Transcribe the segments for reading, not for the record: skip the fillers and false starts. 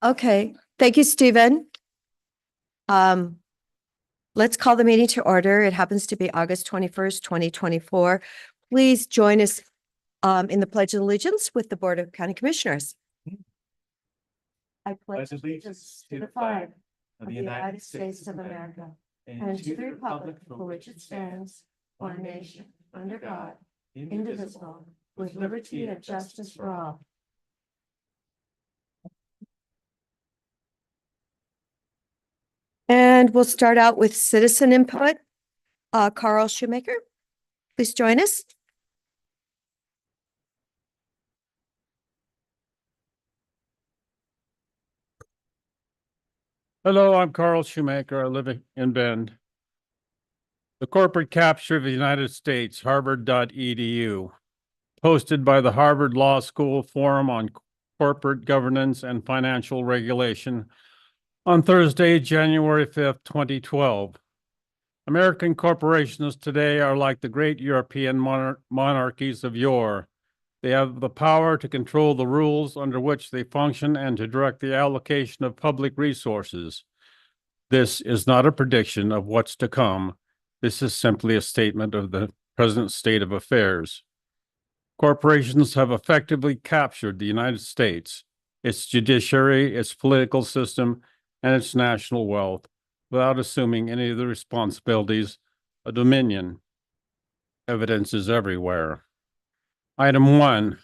Okay, thank you, Stephen. Let's call the meeting to order. It happens to be August 21st, 2024. Please join us in the Pledge of Allegiance with the Board of County Commissioners. I pledge allegiance to the flag of the United States of America and to the republic for which it stands, one nation, under God, indivisible, with liberty and justice for all. And we'll start out with citizen input. Carl Shoemaker, please join us. Hello, I'm Carl Shoemaker. I live in Bend. The corporate capture of the United States, harvard.edu, posted by the Harvard Law School Forum on Corporate Governance and Financial Regulation on Thursday, January 5th, 2012. American corporations today are like the great European monarchies of yore. They have the power to control the rules under which they function and to direct the allocation of public resources. This is not a prediction of what's to come. This is simply a statement of the present state of affairs. Corporations have effectively captured the United States, its judiciary, its political system, and its national wealth without assuming any of the responsibilities of dominion. Evidence is everywhere. Item 1,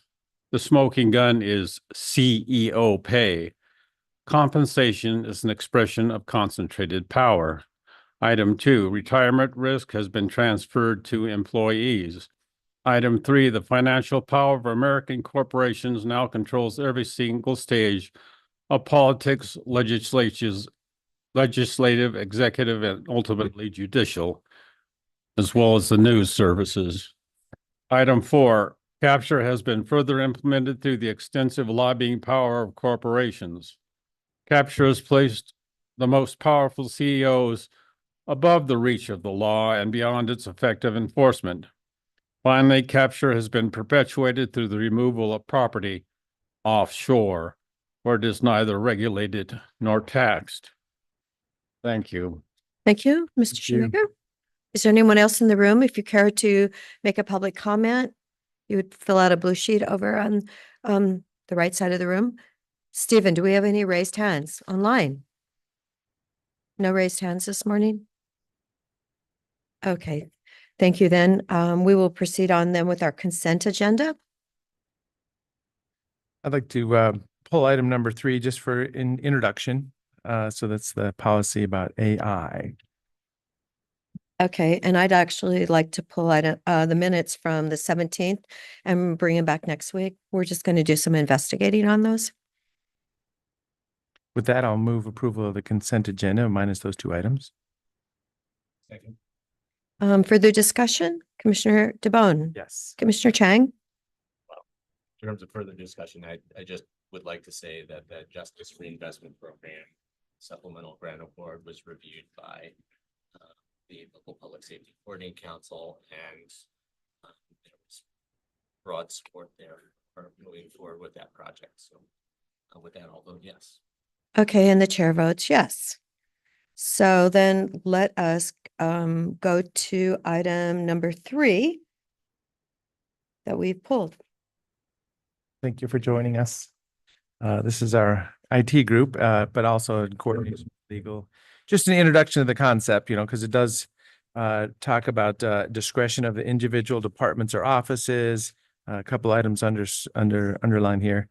the smoking gun is CEO pay. Compensation is an expression of concentrated power. Item 2, retirement risk has been transferred to employees. Item 3, the financial power of American corporations now controls every single stage of politics, legislative, executive, and ultimately judicial, as well as the news services. Item 4, capture has been further implemented through the extensive lobbying power of corporations. Capture has placed the most powerful CEOs above the reach of the law and beyond its effective enforcement. Finally, capture has been perpetuated through the removal of property offshore, where it is neither regulated nor taxed. Thank you. Thank you, Mr. Shoemaker. Is there anyone else in the room? If you care to make a public comment, you would fill out a blue sheet over on the right side of the room. Stephen, do we have any raised hands online? No raised hands this morning? Okay, thank you then. We will proceed on then with our consent agenda. I'd like to pull item number 3 just for an introduction. So that's the policy about AI. Okay, and I'd actually like to pull out the minutes from the 17th and bring them back next week. We're just going to do some investigating on those. With that, I'll move approval of the consent agenda minus those 2 items. Second. Further discussion? Commissioner DeBonne? Yes. Commissioner Chang? In terms of further discussion, I just would like to say that the Justice Reinvestment Program Supplemental Grant Award was reviewed by the local Public Safety Coordinating Council, and there was broad support there for moving forward with that project. So with that, I'll vote yes. Okay, and the chair votes yes. So then let us go to item number 3 that we've pulled. Thank you for joining us. This is our IT group, but also in coordination with legal. Just an introduction to the concept, because it does talk about discretion of the individual departments or offices. A couple items underlined here.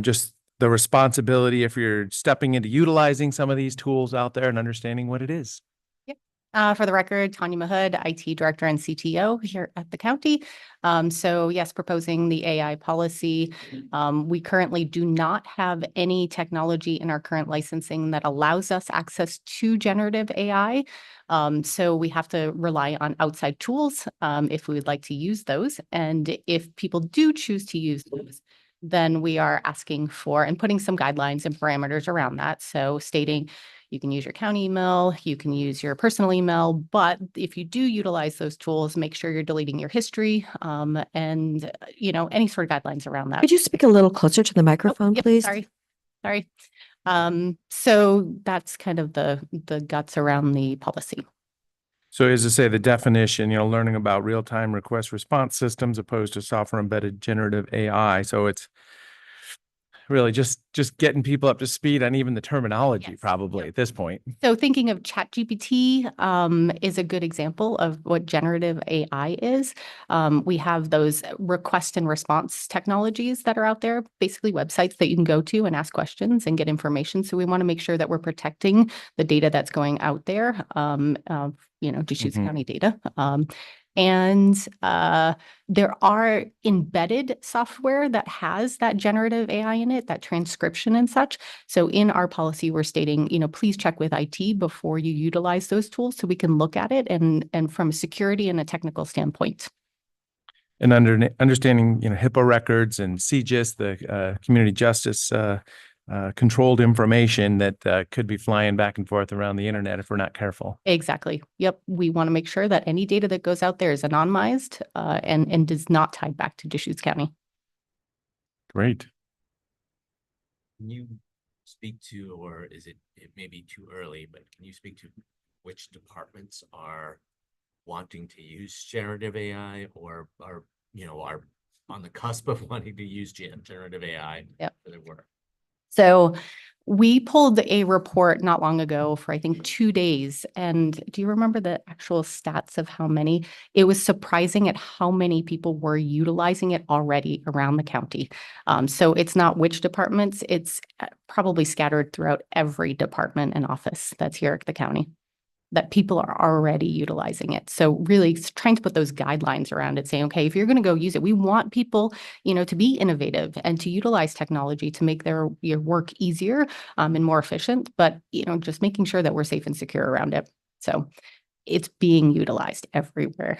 Just the responsibility if you're stepping into utilizing some of these tools out there and understanding what it is. For the record, Tanya Mahood, IT Director and CTO here at the county. So yes, proposing the AI policy. We currently do not have any technology in our current licensing that allows us access to generative AI. So we have to rely on outside tools if we would like to use those. And if people do choose to use those, then we are asking for and putting some guidelines and parameters around that. So stating, You can use your county email, you can use your personal email, but if you do utilize those tools, make sure you're deleting your history, and, any sort of guidelines around that. Could you speak a little closer to the Oh, microphone, yep, please? Sorry. So that's kind of the guts around the policy. So as I say, the definition, learning about real-time request response systems opposed to software embedded generative AI. So it's really just getting people up to speed on even the terminology Yes. probably Yep. at this point. So thinking of ChatGPT is a good example of what generative AI is. We have those request and response technologies that are out there, basically websites that you can go to and ask questions and get information. So we want to make sure that we're protecting the data that's going out there, Deschutes Mhm. County data. There are embedded software that has that generative AI in it, that transcription and such. So in our policy, we're stating, please check with IT before you utilize those tools so we can look at it and from a security and a technical standpoint. And understanding, HIPAA records and CJIS, the community justice controlled information that could be flying back and forth around the internet if we're not careful. Exactly. Yep. We want to make sure that any data that goes out there is anonymized and does not tie back to Deschutes County. Great. Can you speak to, or is it may be too early, but can you speak to which departments are wanting to use generative AI or are on the cusp of wanting to use generative AI for their work? So we pulled a report not long ago for, I think, 2 days. And do you remember the actual stats of how many? It was surprising at how many people were utilizing it already around the county. So it's not which departments, it's probably scattered throughout every department and office that's here at the county, that people are already utilizing it. So really trying to put those guidelines around it, saying, okay, if you're going to go use it, we want people, to be innovative and to utilize technology to make your work easier and more efficient, but, just making sure that we're safe and secure around it. So it's being utilized everywhere.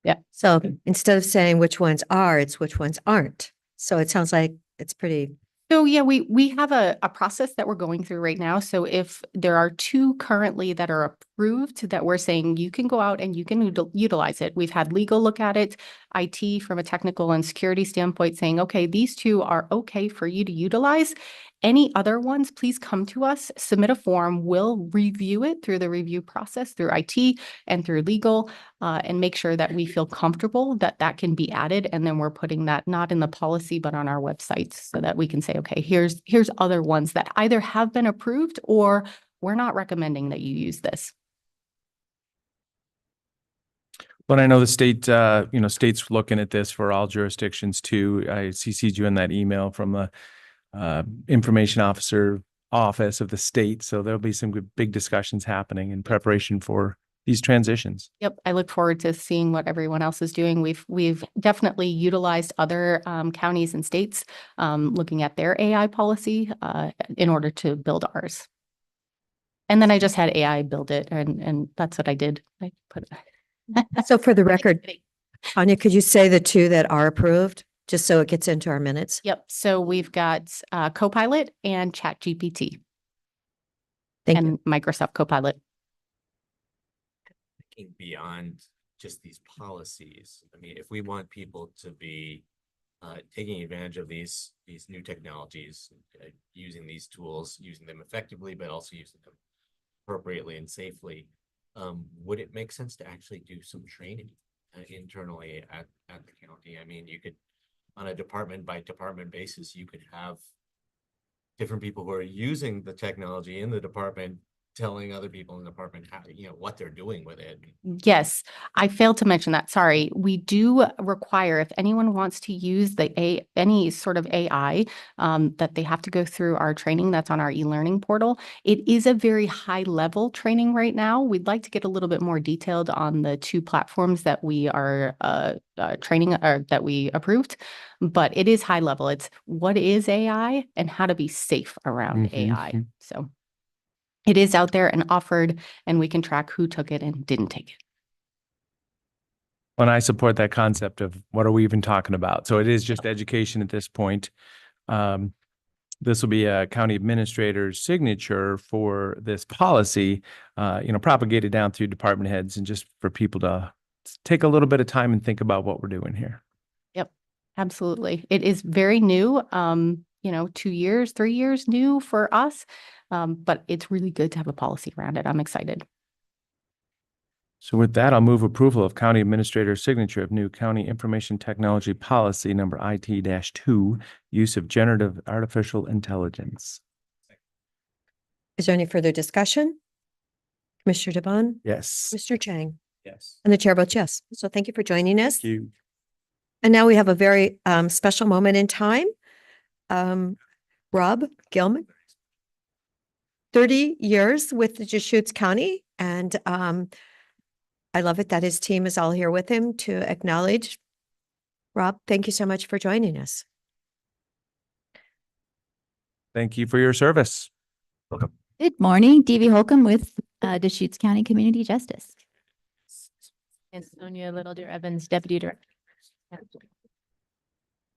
Yeah. So instead of saying which ones are, it's which ones aren't. So it sounds like it's pretty, So yeah, we have a process that we're going through right now. So if there are 2 currently that are approved that we're saying you can go out and you can utilize it. We've had legal look at it, IT from a technical and security standpoint saying, okay, these 2 are okay for you to utilize. Any other ones, please come to us, submit a form. We'll review it through the review process through IT and through legal and make sure that we feel comfortable that that can be added. And then we're putting that not in the policy, but on our website so that we can say, okay, here's other ones that either have been approved or we're not recommending that you use this. But I know the state, state's looking at this for all jurisdictions too. I CC'd you in that email from the information officer office of the state. So there'll be some big discussions happening in preparation for these transitions. Yep, I look forward to seeing what everyone else is doing. We've definitely utilized other counties and states looking at their AI policy in order to build ours. And then I just had AI build it, and that's what I did. I put so for the record, Tanya, could you say the 2 that are approved, just so it gets into our minutes? Yep. So we've got Copilot and ChatGPT Thank and you. Microsoft Copilot. Thinking beyond just these policies, I mean, if we want people to be taking advantage of these new technologies, using these tools, using them effectively, but also using them appropriately and safely, would it make sense to actually do some training internally at the county? I mean, you could, on a department by department basis, you could have different people who are using the technology in the department telling other people in the department how, what they're doing with it. Yes, I failed to mention that. Sorry. We do require if anyone wants to use any sort of AI, that they have to go through our training that's on our e-learning portal. It is a very high level training right now. We'd like to get a little bit more detailed on the 2 platforms that we are training or that we approved, but it is high level. It's what is AI and how to be safe around AI. So it is out there and offered, and we can track who took it and didn't take it. And I support that concept of what are we even talking about? So it is just education at this point. this will be a county administrator's signature for this policy, propagated down through department heads and just for people to take a little bit of time and think about what we're doing here. Absolutely. It is very new, 2 years, 3 years new for us. But it's really good to have a policy around it. I'm excited. So with that, I'll move approval of county administrator's signature of new county information technology policy number IT-2, use of generative artificial intelligence. Is there any further discussion? Commissioner DeBonne, Yes. Mr. Chang, Yes. and the chair votes yes. So thank you for joining us. Thank you. And now we have a very special moment in time. Rob Gilman, 30 years with the Deschutes County, and I love it that his team is all here with him to acknowledge. Rob, thank you so much for joining us. Thank you for your service. Good morning, Dee Holcomb with Deschutes County Community Justice. And Sonia Little Deer Evans, Deputy Director.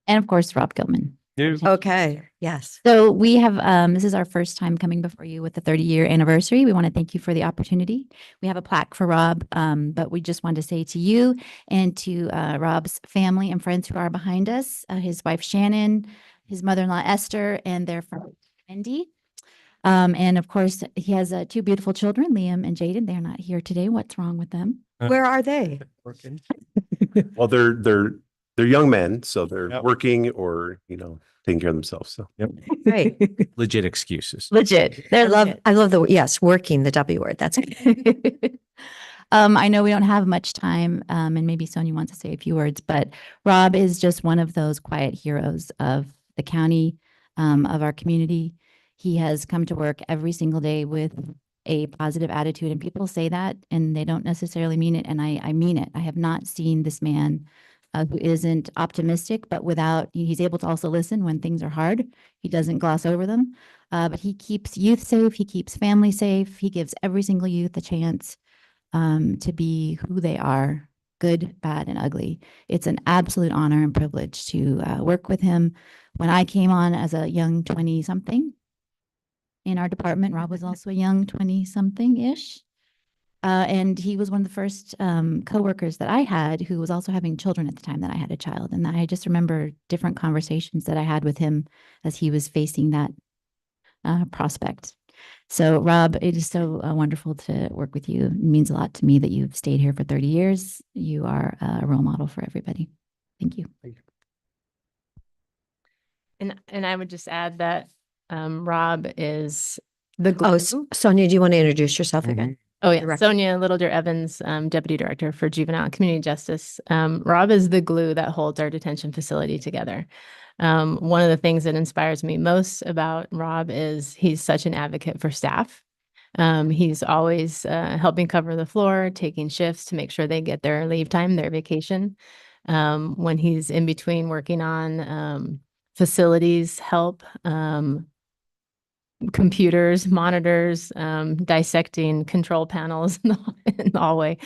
And of course, Rob Gilman. Okay, yes. So we have, this is our first time coming before you with the 30-year anniversary. We want to thank you for the opportunity. We have a plaque for Rob, but we just wanted to say to you and to Rob's family and friends who are behind us, his wife Shannon, his mother-in-law Esther, and their friend Wendy. And of course, he has 2 beautiful children, Liam and Jaden. They're not here today. What's wrong with them? Where are they? Working. Well, they're young men, so they're Yep. working or, taking care of themselves. So Great. Legit excuses. Legit. I They're love, legit. I love yes, working the W word. That's good. I know we don't have much time, and maybe Sonia wants to say a few words, but Rob is just one of those quiet heroes of the county, of our community. He has come to work every single day with a positive attitude, and people say that and they don't necessarily mean it. And I mean it. I have not seen this man who isn't optimistic, but he's able to also listen when things are hard. He doesn't gloss over them, but he keeps youth safe. He keeps family safe. He gives every single youth a chance to be who they are, good, bad, and ugly. It's an absolute honor and privilege to work with him. When I came on as a young 20-something in our department, Rob was also a young 20-something-ish. And he was one of the first coworkers that I had who was also having children at the time that I had a child. And I just remember different conversations that I had with him as he was facing that prospect. So Rob, it is so wonderful to work with you. It means a lot to me that you've stayed here for 30 years. You are a role model for everybody. Thank you. And I would just add that Rob is the glue. Oh, Sonia, do you want to introduce yourself again? Oh, yeah. Director. Sonia Little Deer Evans, Deputy Director for Juvenile and Community Justice. Rob is the glue that holds our detention facility together. One of the things that inspires me most about Rob is he's such an advocate for staff. He's always helping cover the floor, taking shifts to make sure they get their leave time, their vacation. When he's in between working on facilities help, computers, monitors, dissecting control panels in the hallway.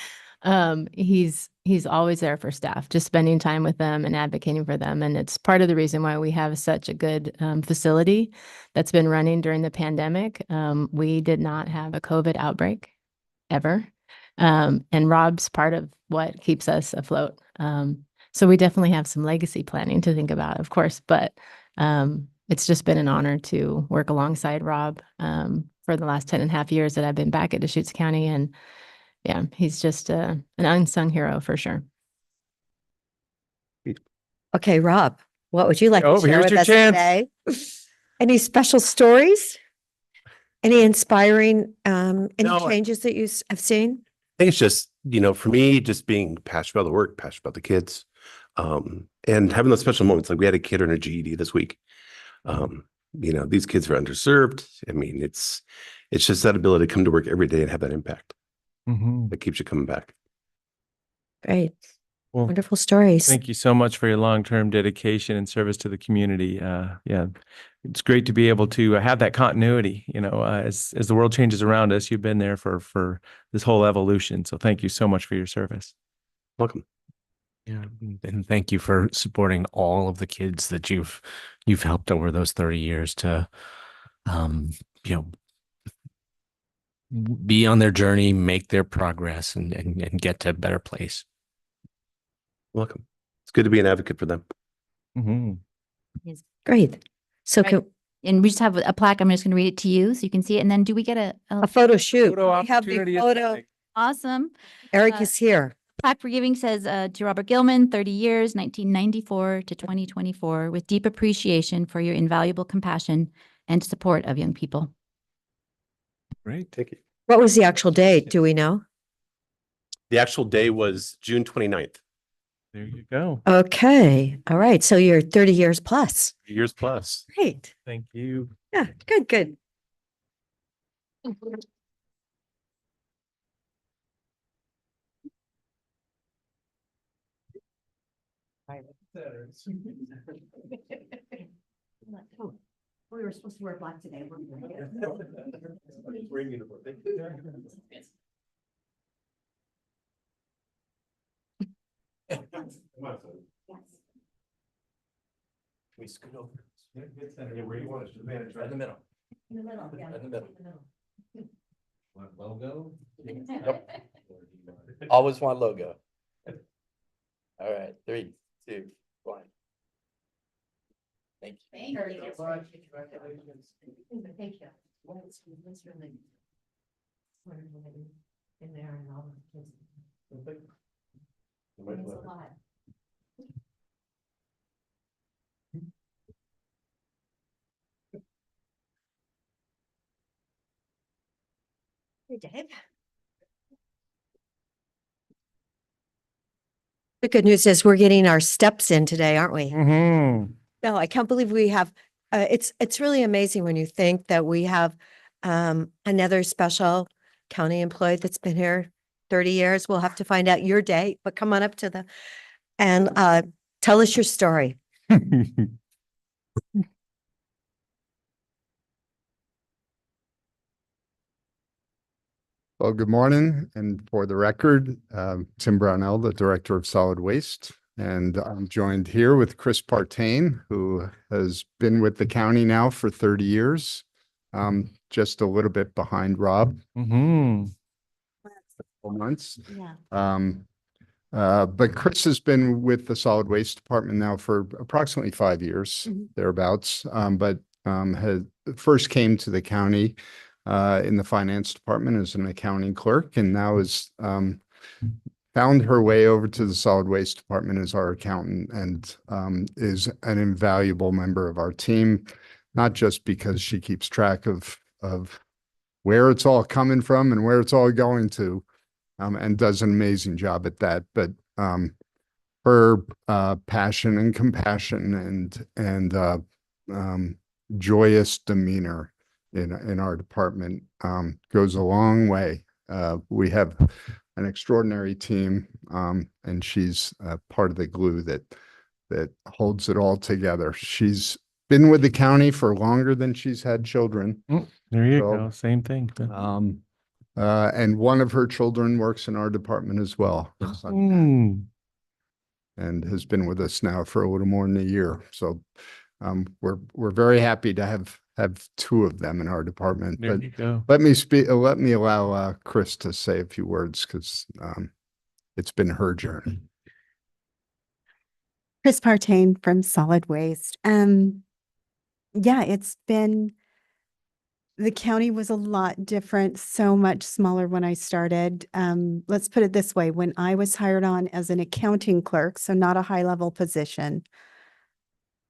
He's always there for staff, just spending time with them and advocating for them. And it's part of the reason why we have such a good facility that's been running during the pandemic. We did not have a COVID outbreak ever. And Rob's part of what keeps us afloat. So we definitely have some legacy planning to think about, of course, but it's just been an honor to work alongside Rob for the last 10.5 years that I've been back at Deschutes County. And yeah, he's just an unsung hero for sure. Okay, Rob, what would you like Oh, to share here's with your us chance. today? Any special stories? Any inspiring, any No, changes that you have seen? I think it's just, for me, just being passionate about the work, passionate about the kids, and having those special moments. Like we had a kid earn a GED this week. These kids are underserved. I mean, it's just that ability to come to work every day and have that impact Mhm. that keeps you coming back. Great, Well, wonderful stories. thank you so much for your long-term dedication and service to the community. Yeah, it's great to be able to have that continuity, as the world changes around us. You've been there for this whole evolution. So thank you so much for your service. Welcome. Yeah, and thank you for supporting all of the kids that you've helped over those 30 years to you know be on their journey, make their progress and get to a better place. Welcome. It's good to be an advocate for them. Mhm. Great. So Right. can, And we just have a plaque. I'm just going to read it to you so you can see it. And then do we get a photo shoot. Photo We have the opportunity at the photo. mic. awesome Eric Uh, is here. plaque for giving says to Robert Gilman, 30 years, 1994 to 2024, with deep appreciation for your invaluable compassion and support of young people. Great. Thank you. What was the actual date? Do we know? The actual day was June 29th, There you go. Okay. All right. So you're 30 years plus. years plus. Great. Thank you. Yeah, good, good. We were supposed to wear black today. We scoot over. Where you want us to manage, right in the middle. In the middle, yeah. Right in the middle. Want logo? Always want logo. All right, 3, 2, 1. Thank you. Thank you. Thank you. In there and all the kids. Means a lot. Hey, Dave. The good news is we're getting our steps in today, aren't we? Mhm. No, I can't believe we have, it's really amazing when you think that we have another special county employee that's been here 30 years. We'll have to find out your date, but come on up to the, and tell us your story. Well, good morning. And for the record, Tim Brownell, the Director of Solid Waste. And I'm joined here with Chris Partain, who has been with the county now for 30 years. Just a little bit behind Rob, Mhm. 4 months. Yeah. But Chris has been with the Solid Waste Department now for approximately 5 years, Mhm. thereabouts. But had first came to the county in the finance department as an accounting clerk, and now has found her way over to the solid waste department as our accountant, and is an invaluable member of our team, not just because she keeps track of where it's all coming from and where it's all going to, and does an amazing job at that, but her passion and compassion and joyous demeanor in our department goes a long way. We have an extraordinary team, and she's part of the glue that holds it all together. She's been with the county for longer than she's had children. There you So, go. Same thing. And one of her children works in our department as well. her son, Mm. and has been with us now for a little more than a year. So we're very happy to have 2 of them in our department. There But you go. let me allow Chris to say a few words, because it's been her journey. Chris Partain from Solid Waste. Yeah, it's been, the county was a lot different, so much smaller when I started. Let's put it this way, when I was hired on as an accounting clerk, so not a high level position,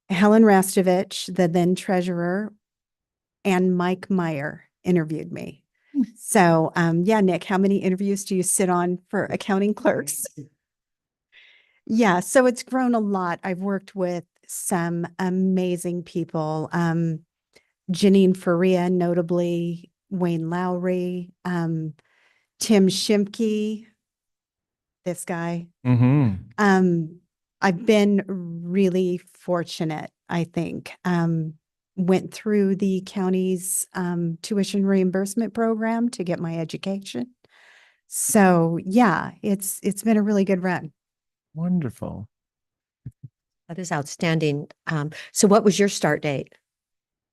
Helen Rastovich, the then treasurer, and Mike Meyer interviewed me. So, yeah, Nick, how many interviews do you sit on for accounting clerks? Yeah, so it's grown a lot. I've worked with some amazing people. Janine Faria, notably Wayne Lowry, Tim Shimke, this guy. Mhm. I've been really fortunate, I think. Went through the county's tuition reimbursement program to get my education. So yeah, it's been a really good run. Wonderful. That is outstanding. So what was your start date?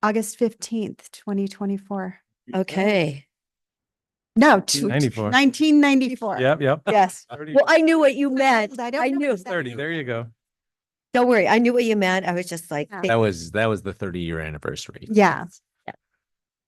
August 15th, 2024. Okay. No, 94. 1994. Yep. Yes. 30. Well, I knew what you meant. I don't I know knew. what that 30. There you go. Don't worry. I knew what you meant. I was just like, Yeah. That was the 30-year anniversary. Yeah.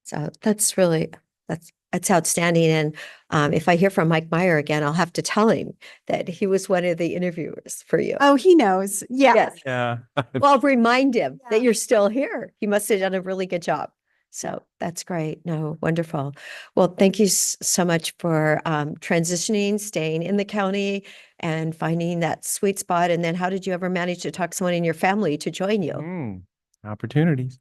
so that's really, that's outstanding. And if I hear from Mike Meyer again, I'll have to tell him that he was one of the interviewers for you. Oh, he knows. Yeah. Yes. Yeah. Well, I'll remind him that Yeah. you're still here. He must have done a really good job. So that's great. No, wonderful. Well, thank you so much for transitioning, staying in the county and finding that sweet spot. And then how did you ever manage to talk someone in your family to join you? Opportunities.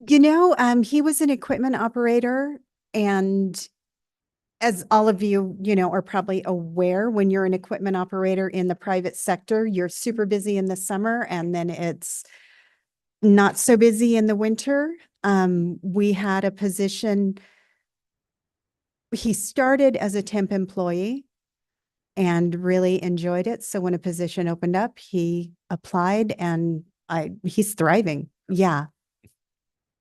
You know, he was an equipment operator, and as all of you, are probably aware, when you're an equipment operator in the private sector, you're super busy in the summer and then it's not so busy in the winter. We had a position. He started as a temp employee and really enjoyed it. So when a position opened up, he applied and he's thriving. Yeah.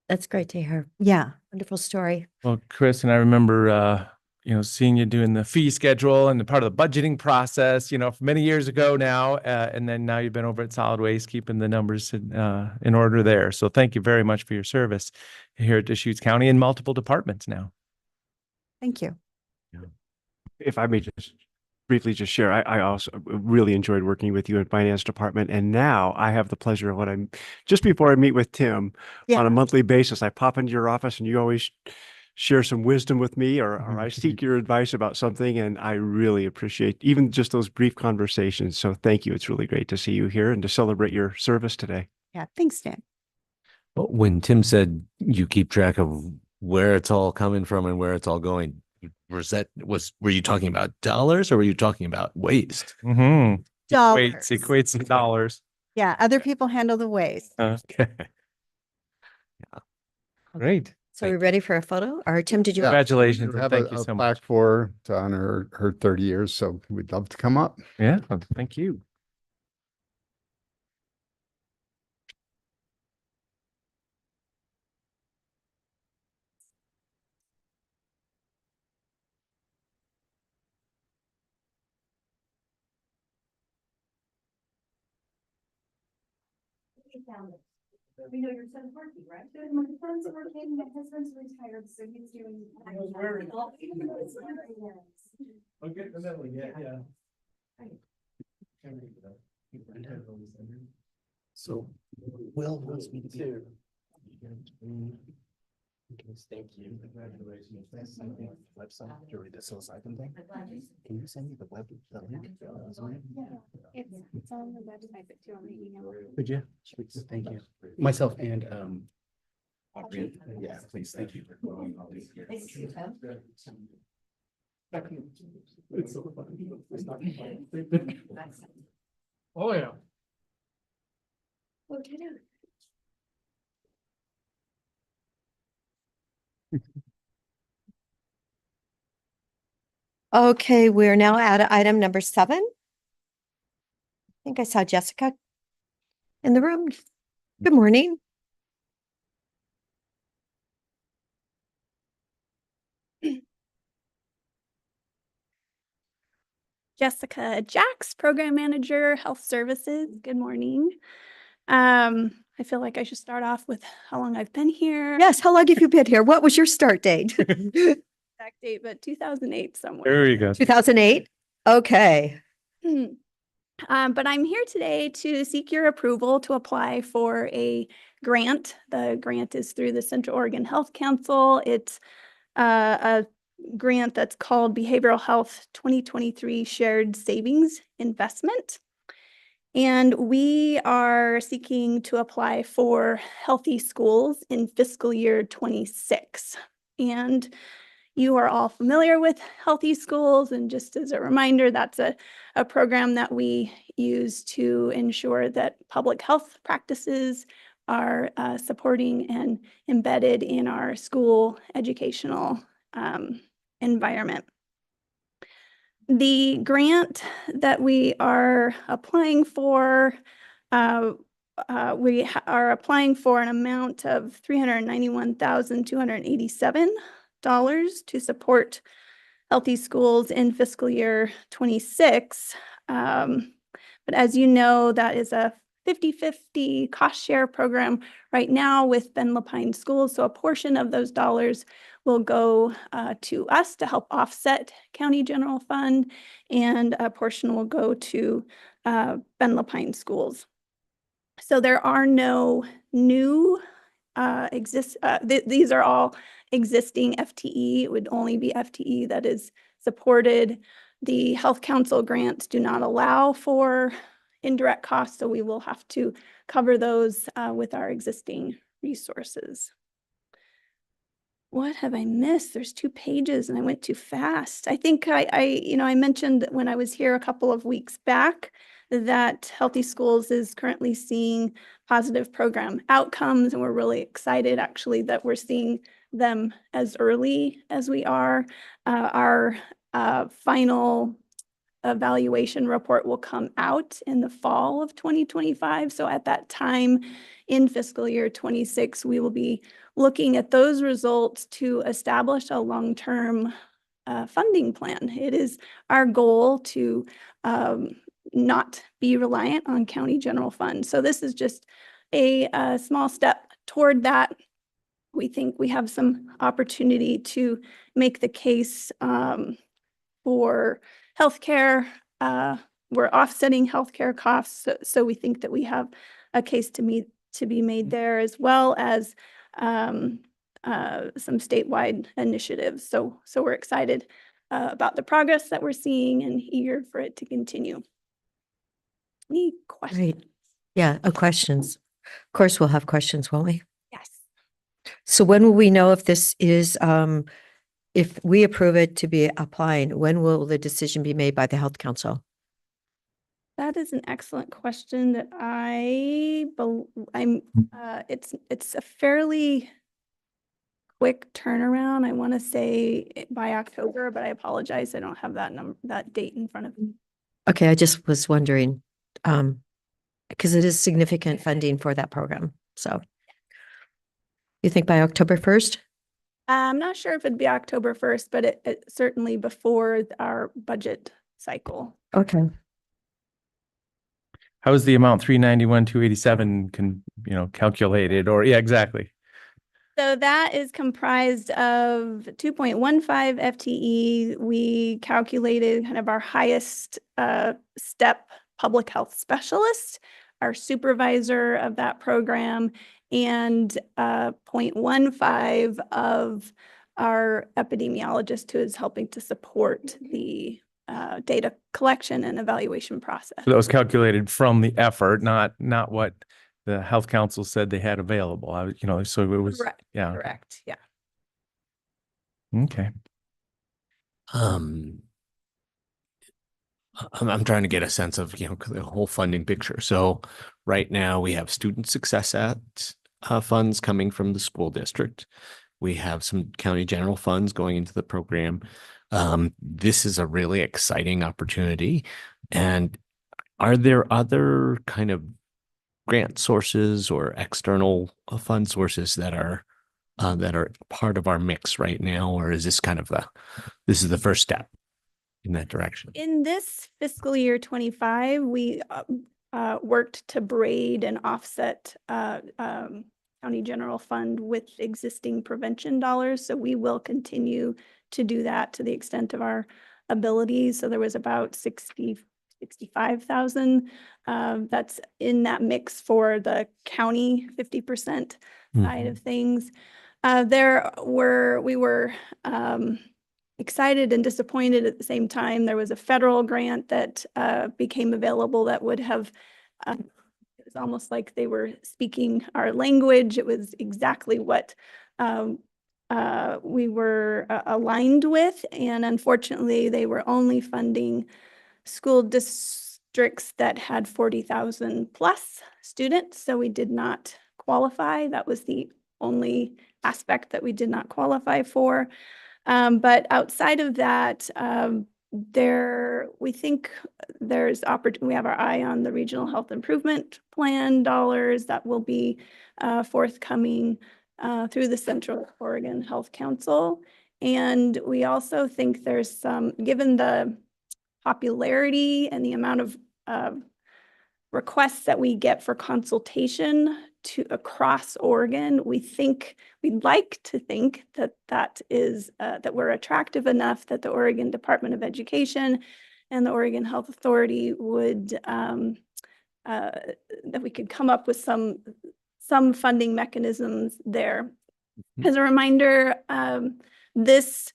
That's great to hear. Yeah. Wonderful story. Well, Chris, and I remember, seeing you doing the fee schedule and the part of the budgeting process, for many years ago now. And then now you've been over at Solid Waste, keeping the numbers in order there. So thank you very much for your service here at Deschutes County in multiple departments now. Thank you. If I may just briefly just share, I also really enjoyed working with you in finance department. And now I have the pleasure of just before I meet with Tim on a monthly basis, I pop into your office and you always share some wisdom with me or I seek your advice about something. And I really appreciate even just those brief conversations. So thank you. It's really great to see you here and to celebrate your service today. Yeah. Thanks, Dan. When Tim said you keep track of where it's all coming from and where it's all going, were you talking about dollars or were you talking about waste? Dollars. Equates in dollars. Yeah. Other people handle the waste. Okay. Great. So are we ready for a photo? Or Tim, did you? Congratulations. We And have thank a you so plaque much. for her to honor her 30 years. So we'd love to come up. Yeah. Thank you. We know your son's working, right? My son's working, my husband's retired, so he's doing. Okay, yeah. So Will wants me to be. Thank you. Congratulations. Website to read the psilocybin thing. Can you send me the link? It's on the website, but too on the email. Could you? Please, thank you. Myself and Audrey. Yeah, please, thank you. It's so funny. It's not funny. Oh, yeah. Okay, we're now at item number 7. I think I saw Jessica in the room. Good morning. Jessica Jacks, Program Manager, Health Services. Good morning. I feel like I should start off with how long I've been here. Yes, how long have you been here? What was your start date? Exact date, but 2008 somewhere. There you go. 2008? Okay. But I'm here today to seek your approval to apply for a grant. The grant is through the Central Oregon Health Council. It's a grant that's called Behavioral Health 2023 Shared Savings Investment. And we are seeking to apply for Healthy Schools in fiscal year 26. And you are all familiar with Healthy Schools. And just as a reminder, that's a program that we use to ensure that public health practices are supporting and embedded in our school educational environment. The grant that we are applying for, are applying for an amount of $391,287 to support Healthy Schools in fiscal year 26. But as you know, that is a 50-50 cost share program right now with Ben Lapine Schools. So a portion of those dollars will go to us to help offset county general fund, and a portion will go to Ben Lapine Schools. So there are no new these are all existing FTE. It would only be FTE that is supported. The Health Council grants do not allow for indirect costs, so we will have to cover those with our existing resources. What have I missed? There's 2 pages and I went too fast. I think I mentioned when I was here a couple of weeks back that Healthy Schools is currently seeing positive program outcomes, and we're really excited actually that we're seeing them as early as we are. Our final evaluation report will come out in the fall of 2025. So at that time in fiscal year 26, we will be looking at those results to establish a long-term funding plan. It is our goal to not be reliant on county general fund. So this is just a small step toward that. We think we have some opportunity to make the case for healthcare. We're offsetting healthcare costs, so we think that we have a case to be made there, as well as some statewide initiatives. So we're excited about the progress that we're seeing and eager for it to continue. Any questions? Great. Yeah, questions. Of course, we'll have questions, won't we? Yes. So when will we know if this is, if we approve it to be applying, when will the decision be made by the Health Council? That is an excellent question that it's a fairly quick turnaround. I want to say by October, but I apologize. I don't have that date in front of me. Okay, I just was wondering, because it is significant funding for that program. So you think by October 1st? I'm not sure if it'd be October 1st, but it certainly before our budget cycle. Okay. How is the amount 391,287 calculated, or yeah, exactly. So that is comprised of 2.15 FTE. We calculated kind of our highest step public health specialist, our supervisor of that program, and 0.15 of our epidemiologist, who is helping to support the data collection and evaluation process. So that was calculated from the effort, not what the Health Council said they had available. So it was, Correct. yeah. Correct. Yeah. Okay. I'm trying to get a sense of, the whole funding picture. So right now we have student success at funds coming from the school district. We have some county general funds going into the program. This is a really exciting opportunity. And are there other kind of grant sources or external fund sources that are part of our mix right now, or is this kind of this is the first step in that direction? In this fiscal year 25, we worked to braid and offset county general fund with existing prevention dollars. So we will continue to do that to the extent of our abilities. So there was about 65,000 that's in that mix for the county 50% side of things. We were excited and disappointed at the same time. There was a federal grant that became available that would have, it was almost like they were speaking our language. It was exactly what we were aligned with. And unfortunately, they were only funding school districts that had 40,000 plus students. So we did not qualify. That was the only aspect that we did not qualify for. But outside of that, we think there's we have our eye on the Regional Health Improvement Plan dollars that will be forthcoming through the Central Oregon Health Council. And we also think there's some, given the popularity and the amount of requests that we get for consultation to across Oregon, we'd like to think that that we're attractive enough that the Oregon Department of Education and the Oregon Health Authority would that we could come up with some funding mechanisms there. As a reminder, this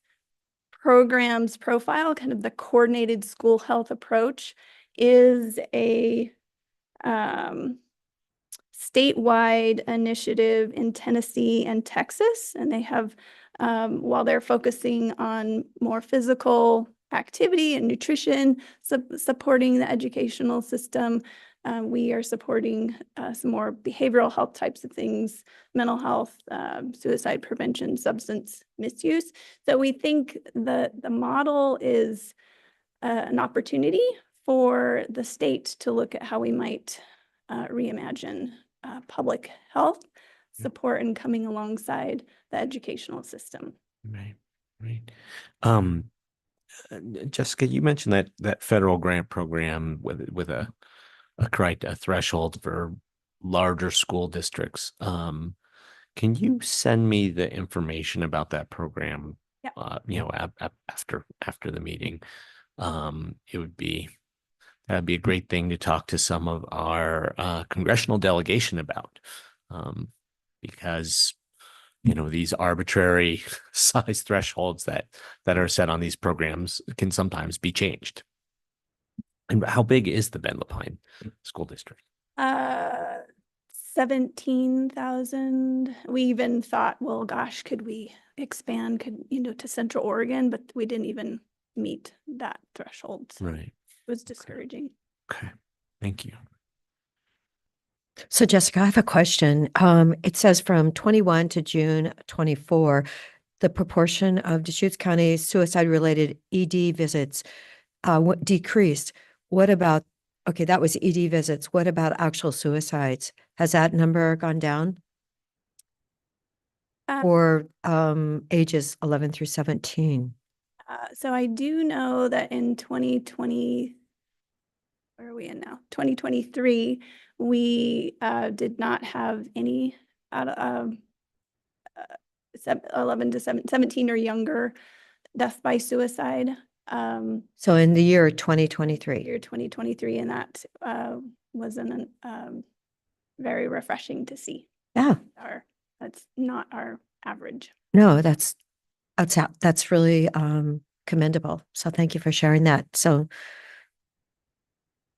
program's profile, kind of the coordinated school health approach, is a statewide initiative in Tennessee and Texas. And they have, while they're focusing on more physical activity and nutrition, supporting the educational system, we are supporting some more behavioral health types of things, mental health, suicide prevention, substance misuse. So we think the model is an opportunity for the state to look at how we might reimagine public health support and coming alongside the educational system. Right, right. Jessica, you mentioned that federal grant program with a threshold for larger school districts. Can you send me the information about that program? Yeah. After the meeting, that'd be a great thing to talk to some of our congressional delegation about, because these arbitrary size thresholds that are set on these programs can sometimes be changed. And how big is the Bend Lapine School District? 17,000. We even thought, well, gosh, could we expand, to Central Oregon, but we didn't even meet that threshold. Right. It was discouraging. Okay. Thank you. So Jessica, I have a question. It says from 21 to June 24, the proportion of Deschutes County suicide-related ED visits decreased. What about, okay, that was ED visits. What about actual suicides? Has that number gone down for ages 11 through 17? So I do know that in 2020, where are we in now? 2023, we did not have any out of 11 to 17 or younger death by suicide. So in the year 2023. Year 2023, and that was very refreshing to see. Yeah. That's not our average. No, that's really commendable. So thank you for sharing that. So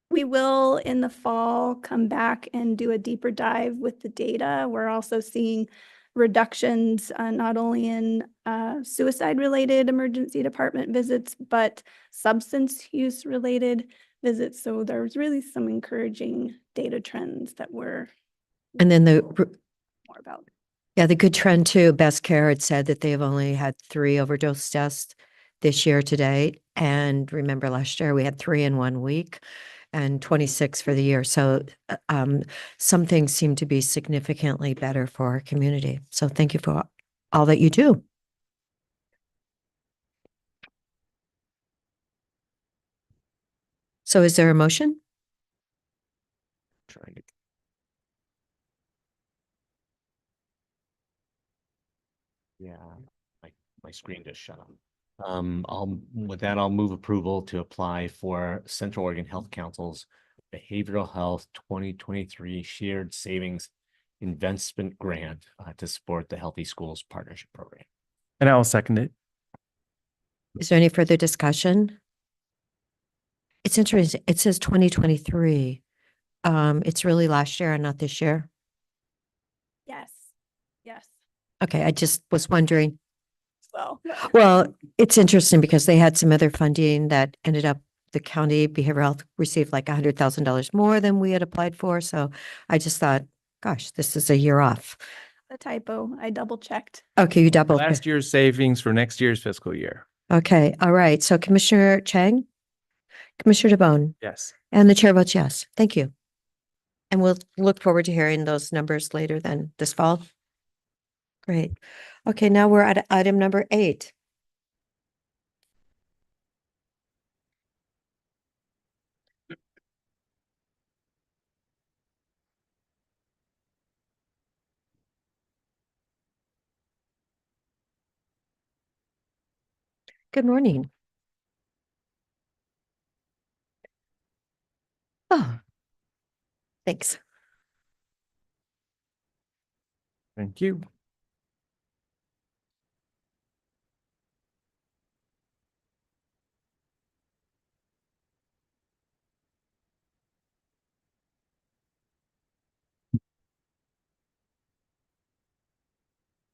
we will in the fall come back and do a deeper dive with the data. We're also seeing reductions not only in suicide-related emergency department visits, but substance use-related visits. So there's really some encouraging data trends that we're and then more about. Yeah, the good trend too, Best Care had said that they've only had 3 overdose deaths this year to date. And remember last year we had 3 in 1 week and 26 for the year. So some things seem to be significantly better for our community. So thank you for all that you do. So is there a motion? Trying to. Yeah, my screen just shut on. I'll move approval to apply for Central Oregon Health Council's Behavioral Health 2023 Shared Savings Investment Grant to support the Healthy Schools Partnership Program. And I'll second it. Is there any further discussion? It's interesting. It says 2023. It's really last year and not this year. Yes. Yes. Okay, I just was wondering. Well, it's interesting because they had some other funding that ended up, the county behavioral health received like $100,000 more than we had applied for. So I just thought, gosh, this is a year off. a typo. I double checked. Okay, you doubled. Last year's savings for next year's fiscal year. Okay, all right. So Commissioner Chang, Commissioner DeBonne, Yes. and the chair votes yes. Thank you. And we'll look forward to hearing those numbers later then this fall. Great. Okay, now we're at item number 8. Good morning. Oh, thanks. Thank you.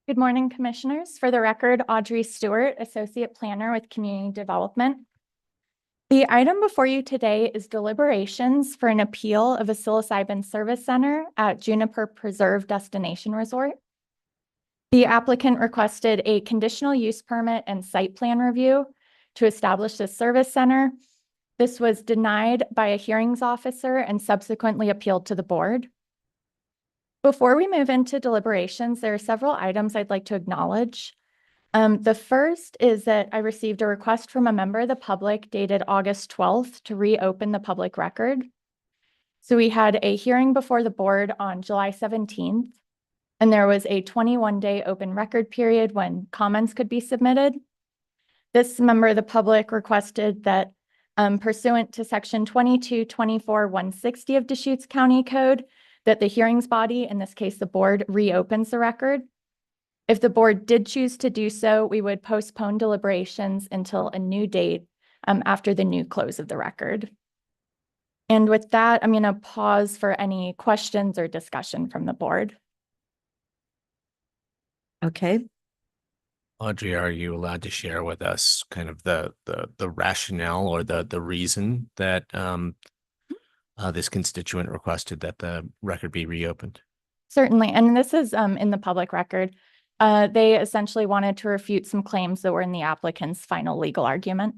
Good morning, Commissioners. For the record, Audrey Stewart, Associate Planner with Community Development. The item before you today is deliberations for an appeal of a psilocybin service center at Juniper Preserve Destination Resort. The applicant requested a conditional use permit and site plan review to establish this service center. This was denied by a hearings officer and subsequently appealed to the board. Before we move into deliberations, there are several items I'd like to acknowledge. The first is that I received a request from a member of the public dated August 12th to reopen the public record. So we had a hearing before the board on July 17th, and there was a 21-day open record period when comments could be submitted. This member of the public requested that pursuant to section 2224-160 of Deschutes County Code, that the hearings body, in this case the board, reopens the record. If the board did choose to do so, we would postpone deliberations until a new date after the new close of the record. And with that, I'm going to pause for any questions or discussion from the board. Okay. Audrey, are you allowed to share with us kind of the rationale or the reason that this constituent requested that the record be reopened? Certainly, and this is in the public record. They essentially wanted to refute some claims that were in the applicant's final legal argument.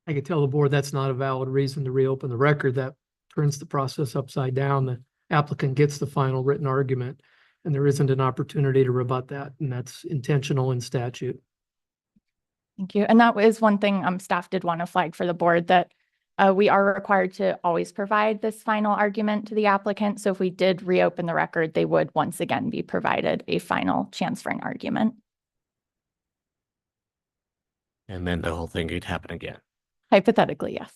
I could tell the board that's not a valid reason to reopen the record. That turns the process upside down. The applicant gets the final written argument, and there isn't an opportunity to rebut that, and that's intentional in statute. Thank you. And that was one thing staff did want to flag for the board, that we are required to always provide this final argument to the applicant. So if we did reopen the record, they would once again be provided a final chance for an argument. And then the whole thing could happen again. Hypothetically, yes.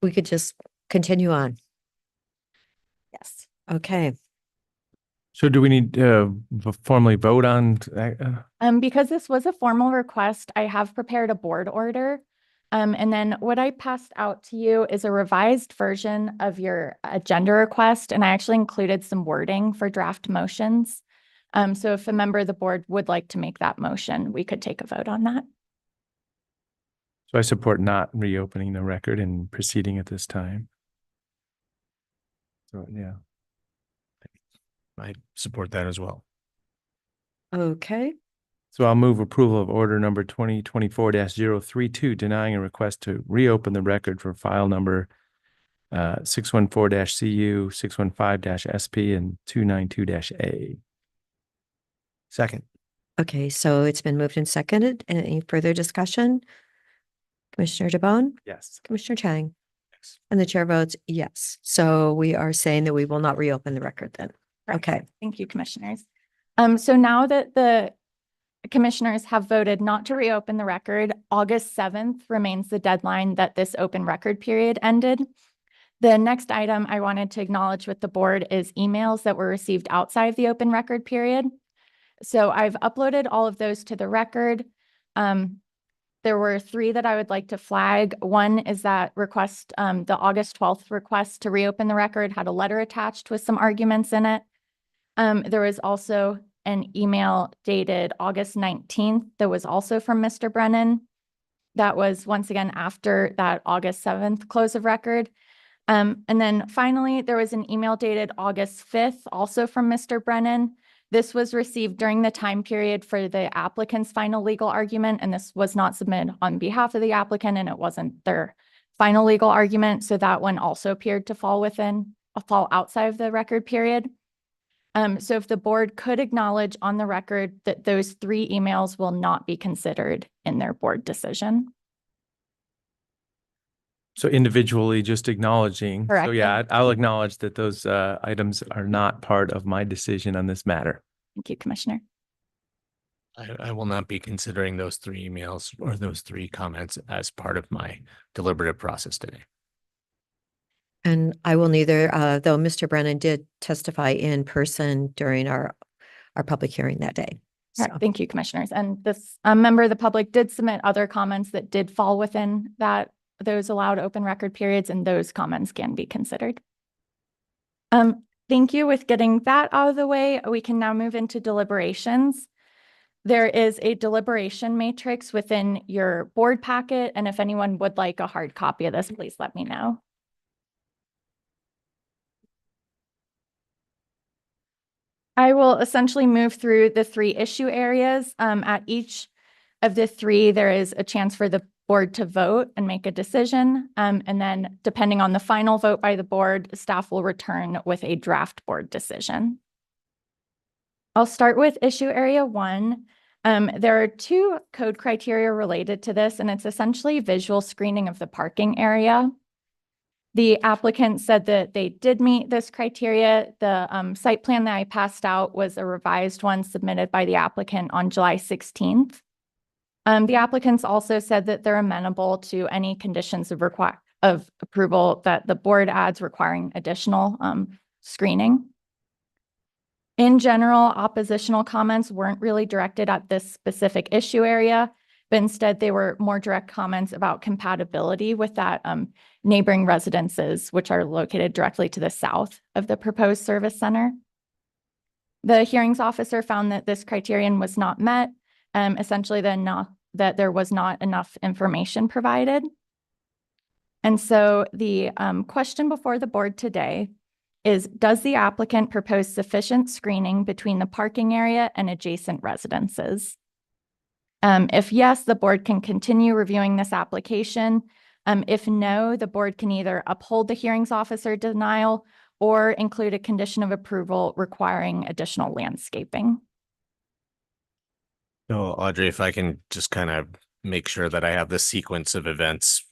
We could just continue on. Yes. Okay. So do we need to formally vote on? Because this was a formal request, I have prepared a board order. And then what I passed out to you is a revised version of your agenda request. And I actually included some wording for draft motions. So if a member of the board would like to make that motion, we could take a vote on that. So I support not reopening the record and proceeding at this time. So, yeah. I support that as well. Okay. So I'll move approval of order number 2024-032, denying a request to reopen the record for file number 614-CU, 615-SP, and 292-A. Second. Okay, so it's been moved and seconded. Any further discussion? Commissioner DeBonne? Yes. Commissioner Chang? Yes. And the chair votes yes. So we are saying that we will not reopen the record then. Correct. Okay. Thank you, commissioners. So now that the commissioners have voted not to reopen the record, August 7th remains the deadline that this open record period ended. The next item I wanted to acknowledge with the board is emails that were received outside of the open record period. So I've uploaded all of those to the record. There were 3 that I would like to flag. One is that request, the August 12th request to reopen the record had a letter attached with some arguments in it. There was also an email dated August 19th that was also from Mr. Brennan. That was once again after that August 7th close of record. And then finally, there was an email dated August 5th, also from Mr. Brennan, This was received during the time period for the applicant's final legal argument, and this was not submitted on behalf of the applicant, and it wasn't their final legal argument. So that one also appeared to fall outside of the record period. So if the board could acknowledge on the record that those 3 emails will not be considered in their board decision. So individually, just acknowledging. So Correct. yeah, I'll acknowledge that those items are not part of my decision on this matter. Thank you, Commissioner. I will not be considering those 3 emails or those 3 comments as part of my deliberative process today. And I will neither, though Mr. Brennan did testify in person during our public hearing that day. So, Correct. Thank you, Commissioners. And this member of the public did submit other comments that did fall within those allowed open record periods, and those comments can be considered. Thank you. With getting that out of the way, we can now move into deliberations. There is a deliberation matrix within your board packet, and if anyone would like a hard copy of this, please let me know. I will essentially move through the 3 issue areas. At each of the 3, there is a chance for the board to vote and make a decision. And then depending on the final vote by the board, staff will return with a draft board decision. I'll start with issue area 1. There are 2 code criteria related to this, and it's essentially visual screening of the parking area. The applicant said that they did meet this criteria. The site plan that I passed out was a revised one submitted by the applicant on July 16th. The applicants also said that they're amenable to any conditions of approval that the board adds requiring additional screening. In general, oppositional comments weren't really directed at this specific issue area, but instead they were more direct comments about compatibility with that neighboring residences, which are located directly to the south of the proposed service center. The hearings officer found that this criterion was not met, essentially that there was not enough information provided. And so the question before the board today is, does the applicant propose sufficient screening between the parking area and adjacent residences? If yes, the board can continue reviewing this application. If no, the board can either uphold the hearings officer denial or include a condition of approval requiring additional landscaping. So Audrey, if I can just kind of make sure that I have the sequence of events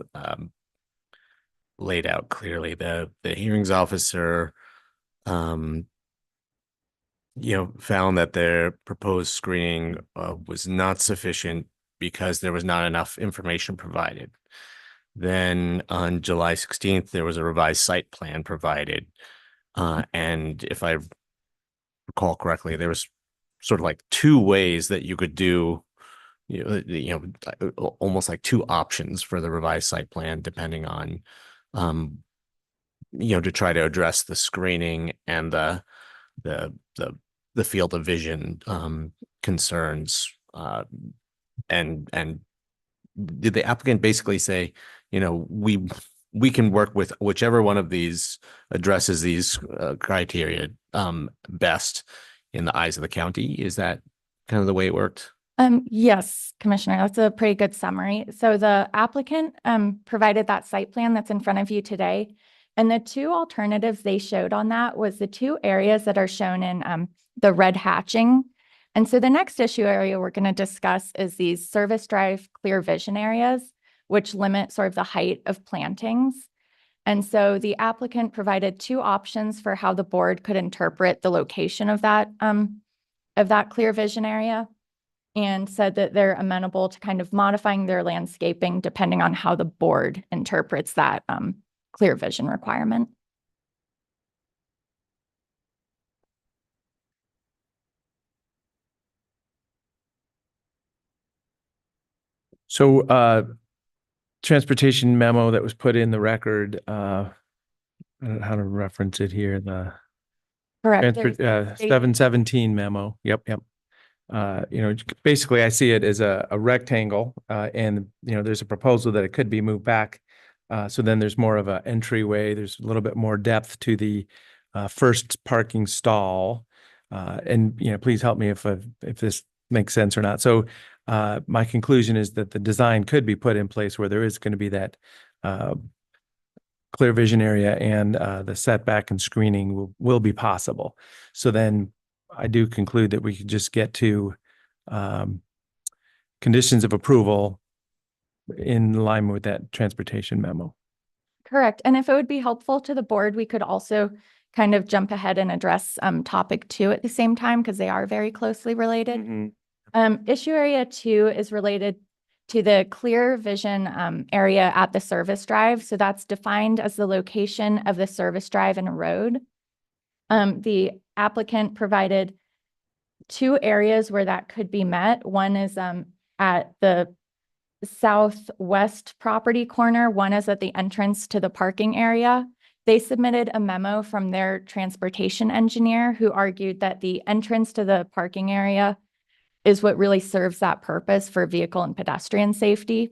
laid out clearly. The hearings officer found that their proposed screening was not sufficient because there was not enough information provided. Then on July 16th, there was a revised site plan provided. And if I recall correctly, there was sort of like 2 ways that you could do, almost like 2 options for the revised site plan, depending on, to try to address the screening and the field of vision concerns. And did the applicant basically say, we can work with whichever one of these addresses these criteria best in the eyes of the county? Is that kind of the way it worked? Yes, Commissioner, that's a pretty good summary. So the applicant provided that site plan that's in front of you today. And the 2 alternatives they showed on that was the 2 areas that are shown in the red hatching. And so the next issue area we're going to discuss is these service drive clear vision areas, which limit sort of the height of plantings. And so the applicant provided 2 options for how the board could interpret the location of that clear vision area, and said that they're amenable to kind of modifying their landscaping depending on how the board interprets that clear vision requirement. So transportation memo that was put in the record, I don't know how to reference it here, the Correct. 717 memo. Yep. Basically I see it as a rectangle, and there's a proposal that it could be moved back. So then there's more of an entryway. There's a little bit more depth to the first parking stall. And, please help me if this makes sense or not. So my conclusion is that the design could be put in place where there is going to be that clear vision area, and the setback and screening will be possible. So then I do conclude that we could just get to conditions of approval in line with that transportation memo. Correct. And if it would be helpful to the board, we could also kind of jump ahead and address topic 2 at the same time, because they are very closely related. Issue area 2 is related to the clear vision area at the service drive. So that's defined as the location of the service drive in a road. The applicant provided 2 areas where that could be met. One is at the southwest property corner. One is at the entrance to the parking area. They submitted a memo from their transportation engineer who argued that the entrance to the parking area is what really serves that purpose for vehicle and pedestrian safety.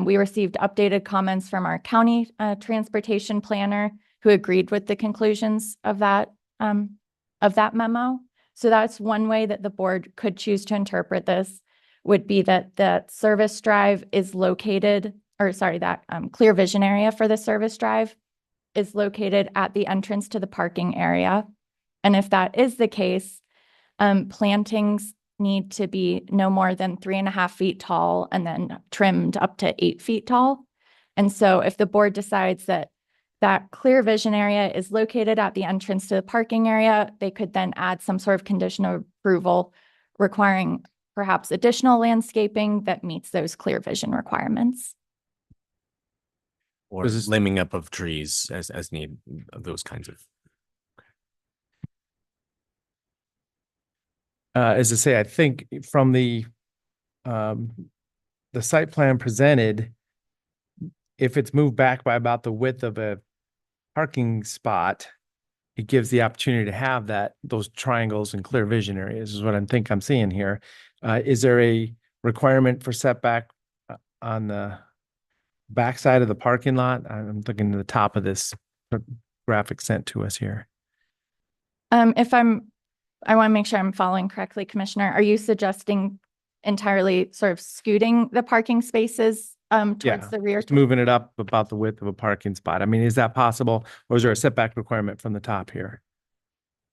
We received updated comments from our county transportation planner who agreed with the conclusions of that memo. So that's one way that the board could choose to interpret this, would be that the service drive is located, or sorry, that clear vision area for the service drive is located at the entrance to the parking area. And if that is the case, plantings need to be no more than 3.5 feet tall and then trimmed up to 8 feet tall. And so if the board decides that that clear vision area is located at the entrance to the parking area, they could then add some sort of condition of approval requiring perhaps additional landscaping that meets those clear vision requirements. Or limbing up of trees as need, those kinds of. As I say, I think from the site plan presented, if it's moved back by about the width of a parking spot, it gives the opportunity to have those triangles and clear vision areas is what I'm seeing here. Is there a requirement for setback on the backside of the parking lot? I'm looking at the top of this graphic sent to us here. I want to make sure I'm following correctly, Commissioner. Are you suggesting entirely sort of scooting the parking spaces towards the rear? Just moving it up about the width of a parking spot. I mean, is that possible? Or is there a setback requirement from the top here?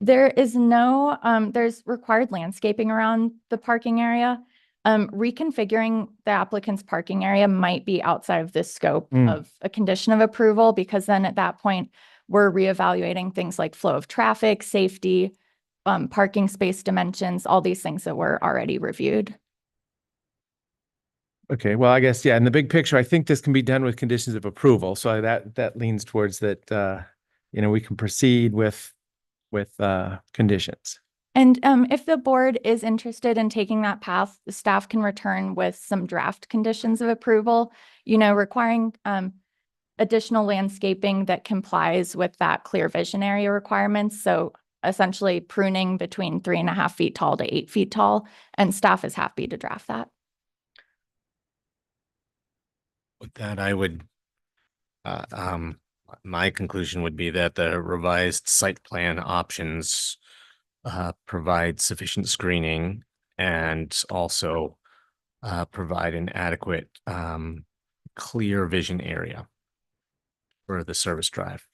There is no, there's required landscaping around the parking area. Reconfiguring the applicant's parking area might be outside of the scope of a condition of approval, because then at that point, we're reevaluating things like flow of traffic, safety, parking space dimensions, all these things that were already reviewed. Okay, well, I guess, yeah, in the big picture, I think this can be done with conditions of approval. So that leans towards that, we can proceed with conditions. And if the board is interested in taking that path, the staff can return with some draft conditions of approval, requiring additional landscaping that complies with that clear vision area requirements. So essentially pruning between 3.5 feet tall to 8 feet tall, and staff is happy to draft that. With that, I would, my conclusion would be that the revised site plan options provide sufficient screening and also provide an adequate clear vision area for the service drive.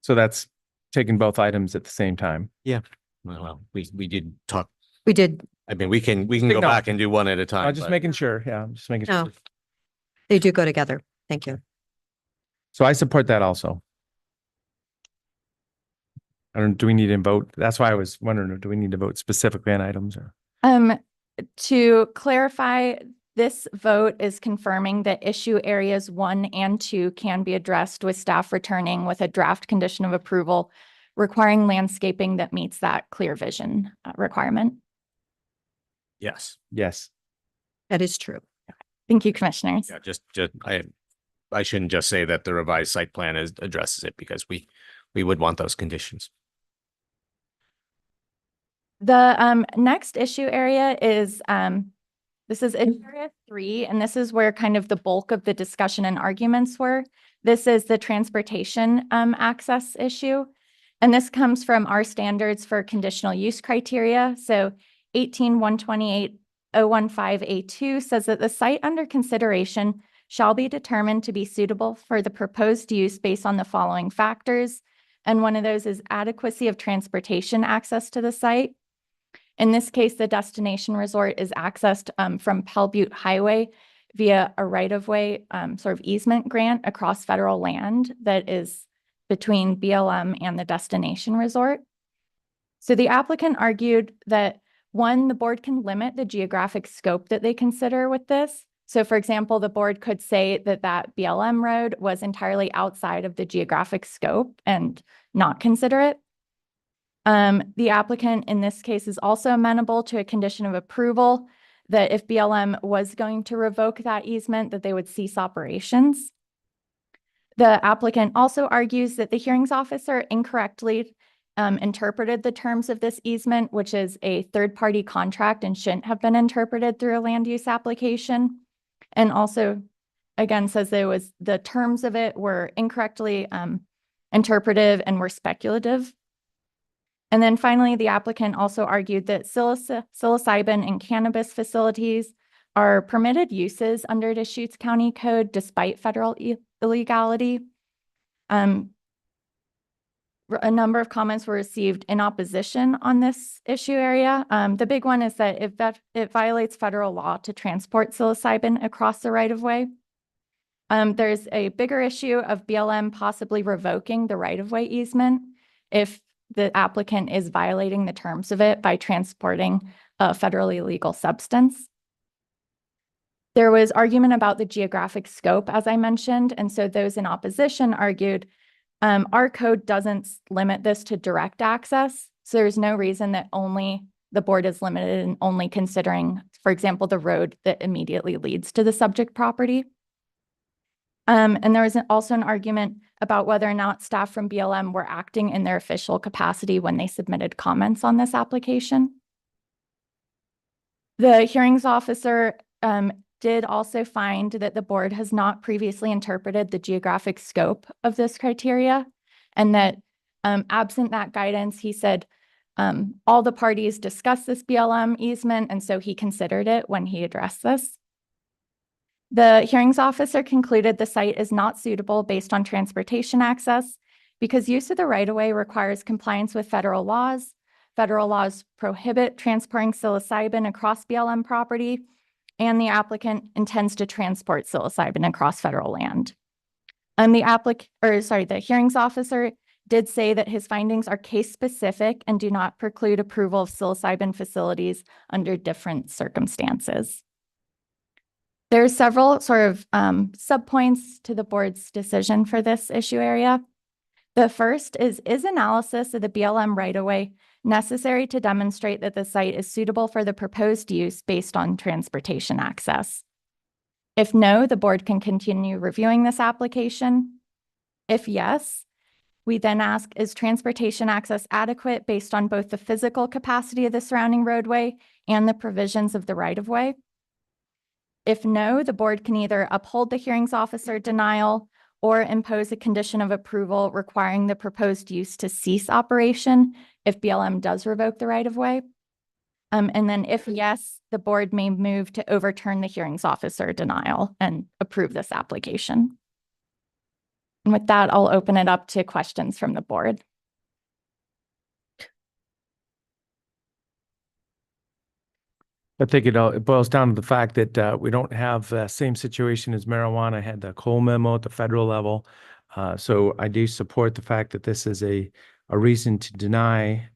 So that's taking both items at the same time. Yeah. Well, we did talk. We did. I mean, we can go back and do one at a time. I'm just making sure. Yeah, I'm just making No, sure. they do go together. Thank you. So I support that also. Do we need to vote? That's why I was wondering, do we need to vote specifically on items or? To clarify, this vote is confirming that issue areas 1 and 2 can be addressed with staff returning with a draft condition of approval requiring landscaping that meets that clear vision requirement. Yes. Yes. That is true. Thank you, commissioners. Yeah, just I shouldn't just say that the revised site plan addresses it, because we would want those conditions. The next issue area is this is area 3, and this is where kind of the bulk of the discussion and arguments were. This is the transportation access issue. And this comes from our standards for conditional use criteria. So 18128.015A2 says that the site under consideration shall be determined to be suitable for the proposed use based on the following factors. And one of those is adequacy of transportation access to the site. In this case, the destination resort is accessed from Pell Butte Highway via a right-of-way sort of easement grant across federal land that is between BLM and the destination resort. So the applicant argued that, one, the board can limit the geographic scope that they consider with this. So for example, the board could say that that BLM road was entirely outside of the geographic scope and not consider it. The applicant in this case is also amenable to a condition of approval that if BLM was going to revoke that easement, that they would cease operations. The applicant also argues that the hearings officer incorrectly interpreted the terms of this easement, which is a third-party contract and shouldn't have been interpreted through a land use application. And also, again, says the terms of it were incorrectly interpretive and were speculative. And then finally, the applicant also argued that psilocybin and cannabis facilities are permitted uses under Deschutes County Code despite federal illegality. A number of comments were received in opposition on this issue area. The big one is that it violates federal law to transport psilocybin across the right-of-way. There's a bigger issue of BLM possibly revoking the right-of-way easement if the applicant is violating the terms of it by transporting a federally illegal substance. There was argument about the geographic scope, as I mentioned, and so those in opposition argued our code doesn't limit this to direct access. So there's no reason that only the board is limited in only considering, for example, the road that immediately leads to the subject property. And there was also an argument about whether or not staff from BLM were acting in their official capacity when they submitted comments on this application. The hearings officer did also find that the board has not previously interpreted the geographic scope of this criteria, and that absent that guidance, he said all the parties discussed this BLM easement, and so he considered it when he addressed this. The hearings officer concluded the site is not suitable based on transportation access because use of the right-of-way requires compliance with federal laws. Federal laws prohibit transporting psilocybin across BLM property, and the applicant intends to transport psilocybin across federal land. The hearings officer did say that his findings are case-specific and do not preclude approval of psilocybin facilities under different circumstances. There are several sort of subpoints to the board's decision for this issue area. The first is analysis of the BLM right-of-way necessary to demonstrate that the site is suitable for the proposed use based on transportation access? If no, the board can continue reviewing this application. If yes, we then ask, is transportation access adequate based on both the physical capacity of the surrounding roadway and the provisions of the right-of-way? If no, the board can either uphold the hearings officer denial or impose a condition of approval requiring the proposed use to cease operation if BLM does revoke the right-of-way. And then if yes, the board may move to overturn the hearings officer denial and approve this application. And with that, I'll open it up to questions from the board. I think it boils down to the fact that we don't have the same situation as marijuana had the Cole memo at the federal level. So I do support the fact that this is a reason to deny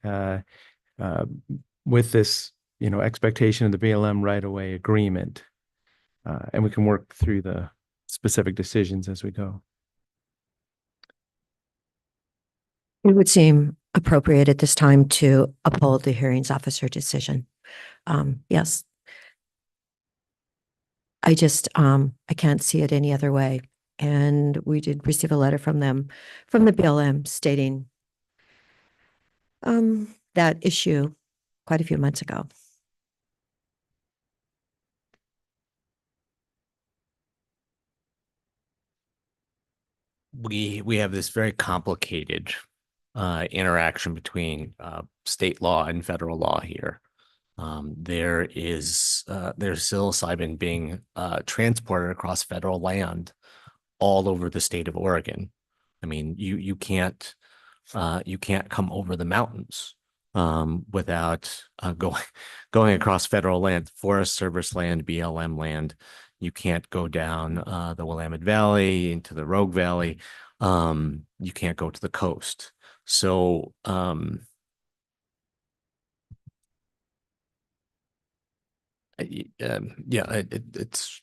with this, expectation of the BLM right-of-way agreement. And we can work through the specific decisions as we go. It would seem appropriate at this time to uphold the hearings officer decision. Yes. I just, I can't see it any other way. And we did receive a letter from them, from the BLM stating that issue quite a few months ago. We have this very complicated interaction between state law and federal law here. There's psilocybin being transported across federal land all over the state of Oregon. I mean, you can't come over the mountains without going across federal land, Forest Service land, BLM land. You can't go down the Willamette Valley into the Rogue Valley. You can't go to the coast. So it's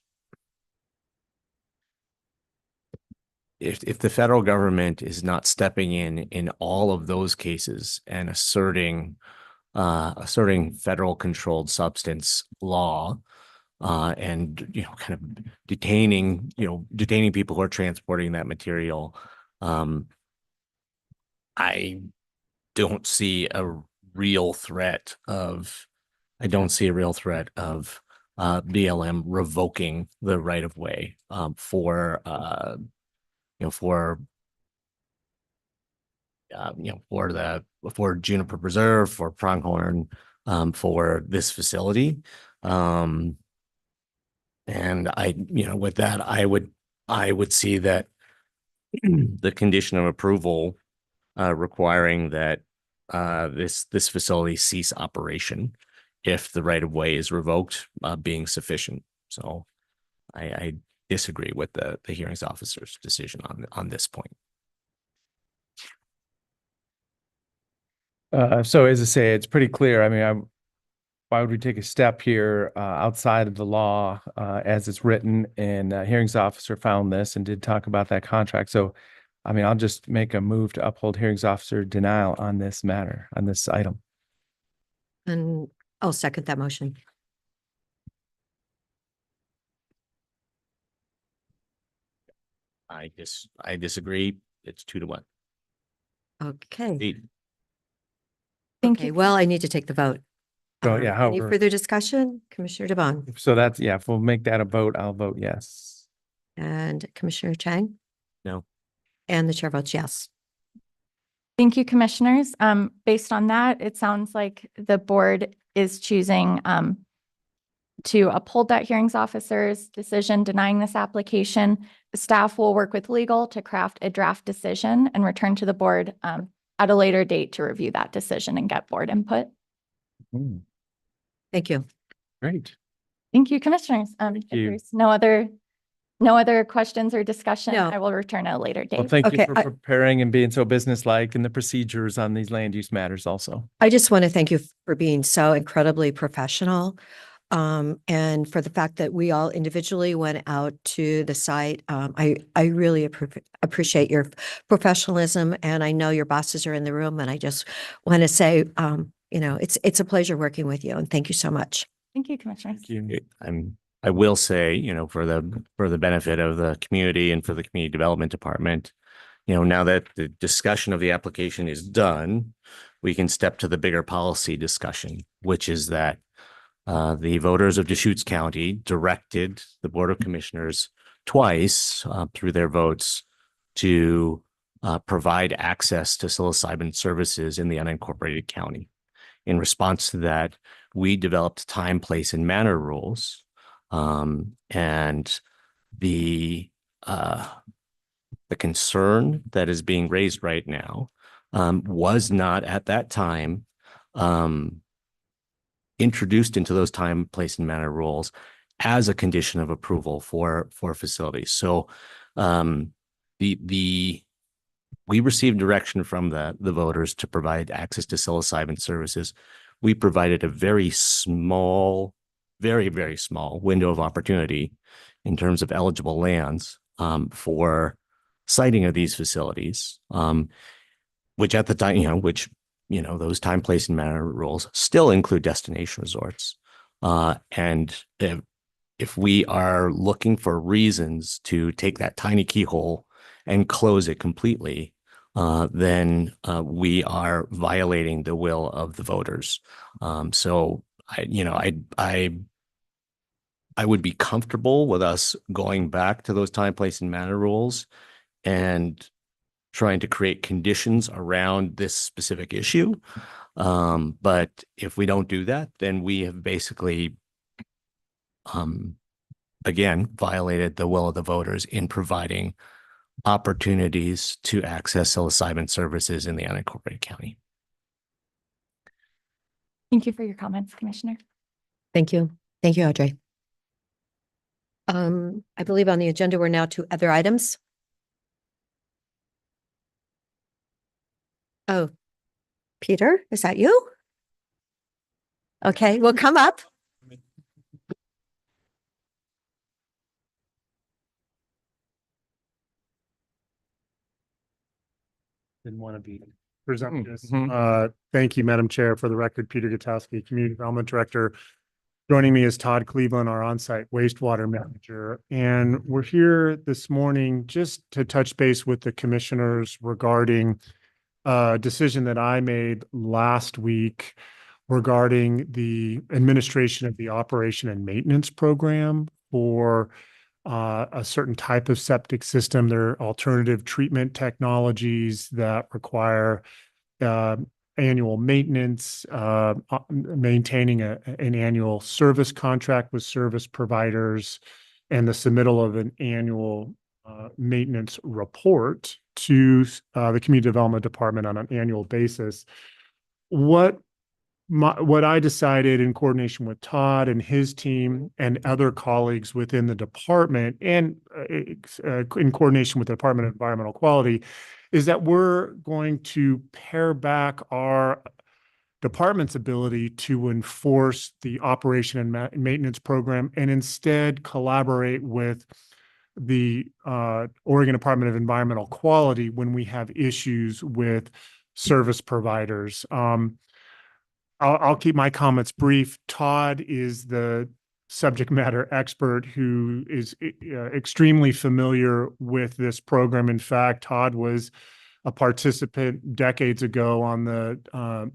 if the federal government is not stepping in all of those cases and asserting federal controlled substance law, and kind of detaining people who are transporting that material, I don't see a real threat of BLM revoking the right of way for Juniper Preserve, for Pronghorn, for this facility. And with that, I would see that the condition of approval requiring that this facility cease operation if the right of way is revoked being sufficient. So I disagree with the hearings officer's decision on this point. So as I say, it's pretty clear. I mean, why would we take a step here outside of the law as it's written? And hearings officer found this and did talk about that contract. So, I mean, I'll just make a move to uphold hearings officer denial on this matter, on this item. And I'll second that motion. I disagree. It's 2-1. Okay. Indeed. Thank Okay, you. well, I need to take the vote. So, yeah, Any however, further discussion? Commissioner DeBon so that's, yeah, if we'll make that a vote, I'll vote yes. and Commissioner Chang? No. And the chair votes yes. Thank you, commissioners. Based on that, it sounds like the board is choosing to uphold that hearings officer's decision denying this application. The staff will work with legal to craft a draft decision and return to the board at a later date to review that decision and get board input. Thank you. Great. Thank you, commissioners. If you. there's no other questions or discussion, No. I will return at a later Well, date. thank Okay, you for preparing and being so businesslike and the procedures on these land use matters also. I just want to thank you for being so incredibly professional. And for the fact that we all individually went out to the site. I really appreciate your professionalism, and I know your bosses are in the room, and I just want to say, it's a pleasure working with you, and thank you so much. Thank you, commissioners. Thank you. I will say, for the benefit of the community and for the community development department, now that the discussion of the application is done, we can step to the bigger policy discussion, which is that the voters of Deschutes County directed the Board of Commissioners twice through their votes to provide access to psilocybin services in the unincorporated county. In response to that, we developed time, place, and manner rules. And the concern that is being raised right now was not at that time introduced into those time, place, and manner rules as a condition of approval for facilities. So we received direction from the voters to provide access to psilocybin services. We provided a very small, very, very small window of opportunity in terms of eligible lands for siting of these facilities, which at the time, those time, place, and manner rules still include destination resorts. And if we are looking for reasons to take that tiny keyhole and close it completely, then we are violating the will of the voters. So I would be comfortable with us going back to those time, place, and manner rules and trying to create conditions around this specific issue. But if we don't do that, then we have basically, again, violated the will of the voters in providing opportunities to access psilocybin services in the unincorporated county. Thank you for your comments, Commissioner. Thank you. Thank you, Audrey. I believe on the agenda, we're now to other items. Oh, Peter, is that you? Okay, well, come up. Didn't want to be presumptuous. Thank you, Madam Chair. For the record, Peter Gutowski, Community Development Director. Joining me is Todd Cleveland, our on-site wastewater manager. And we're here this morning just to touch base with the commissioners regarding a decision that I made last week regarding the administration of the operation and maintenance program for a certain type of septic system. There are alternative treatment technologies that require annual maintenance, maintaining an annual service contract with service providers, and the submittal of an annual maintenance report to the Community Development Department on an annual basis. What I decided in coordination with Todd and his team and other colleagues within the department and in coordination with the Department of Environmental Quality is that we're going to pare back our department's ability to enforce the operation and maintenance program and instead collaborate with the Oregon Department of Environmental Quality when we have issues with service providers. I'll keep my comments brief. Todd is the subject matter expert who is extremely familiar with this program. In fact, Todd was a participant decades ago on the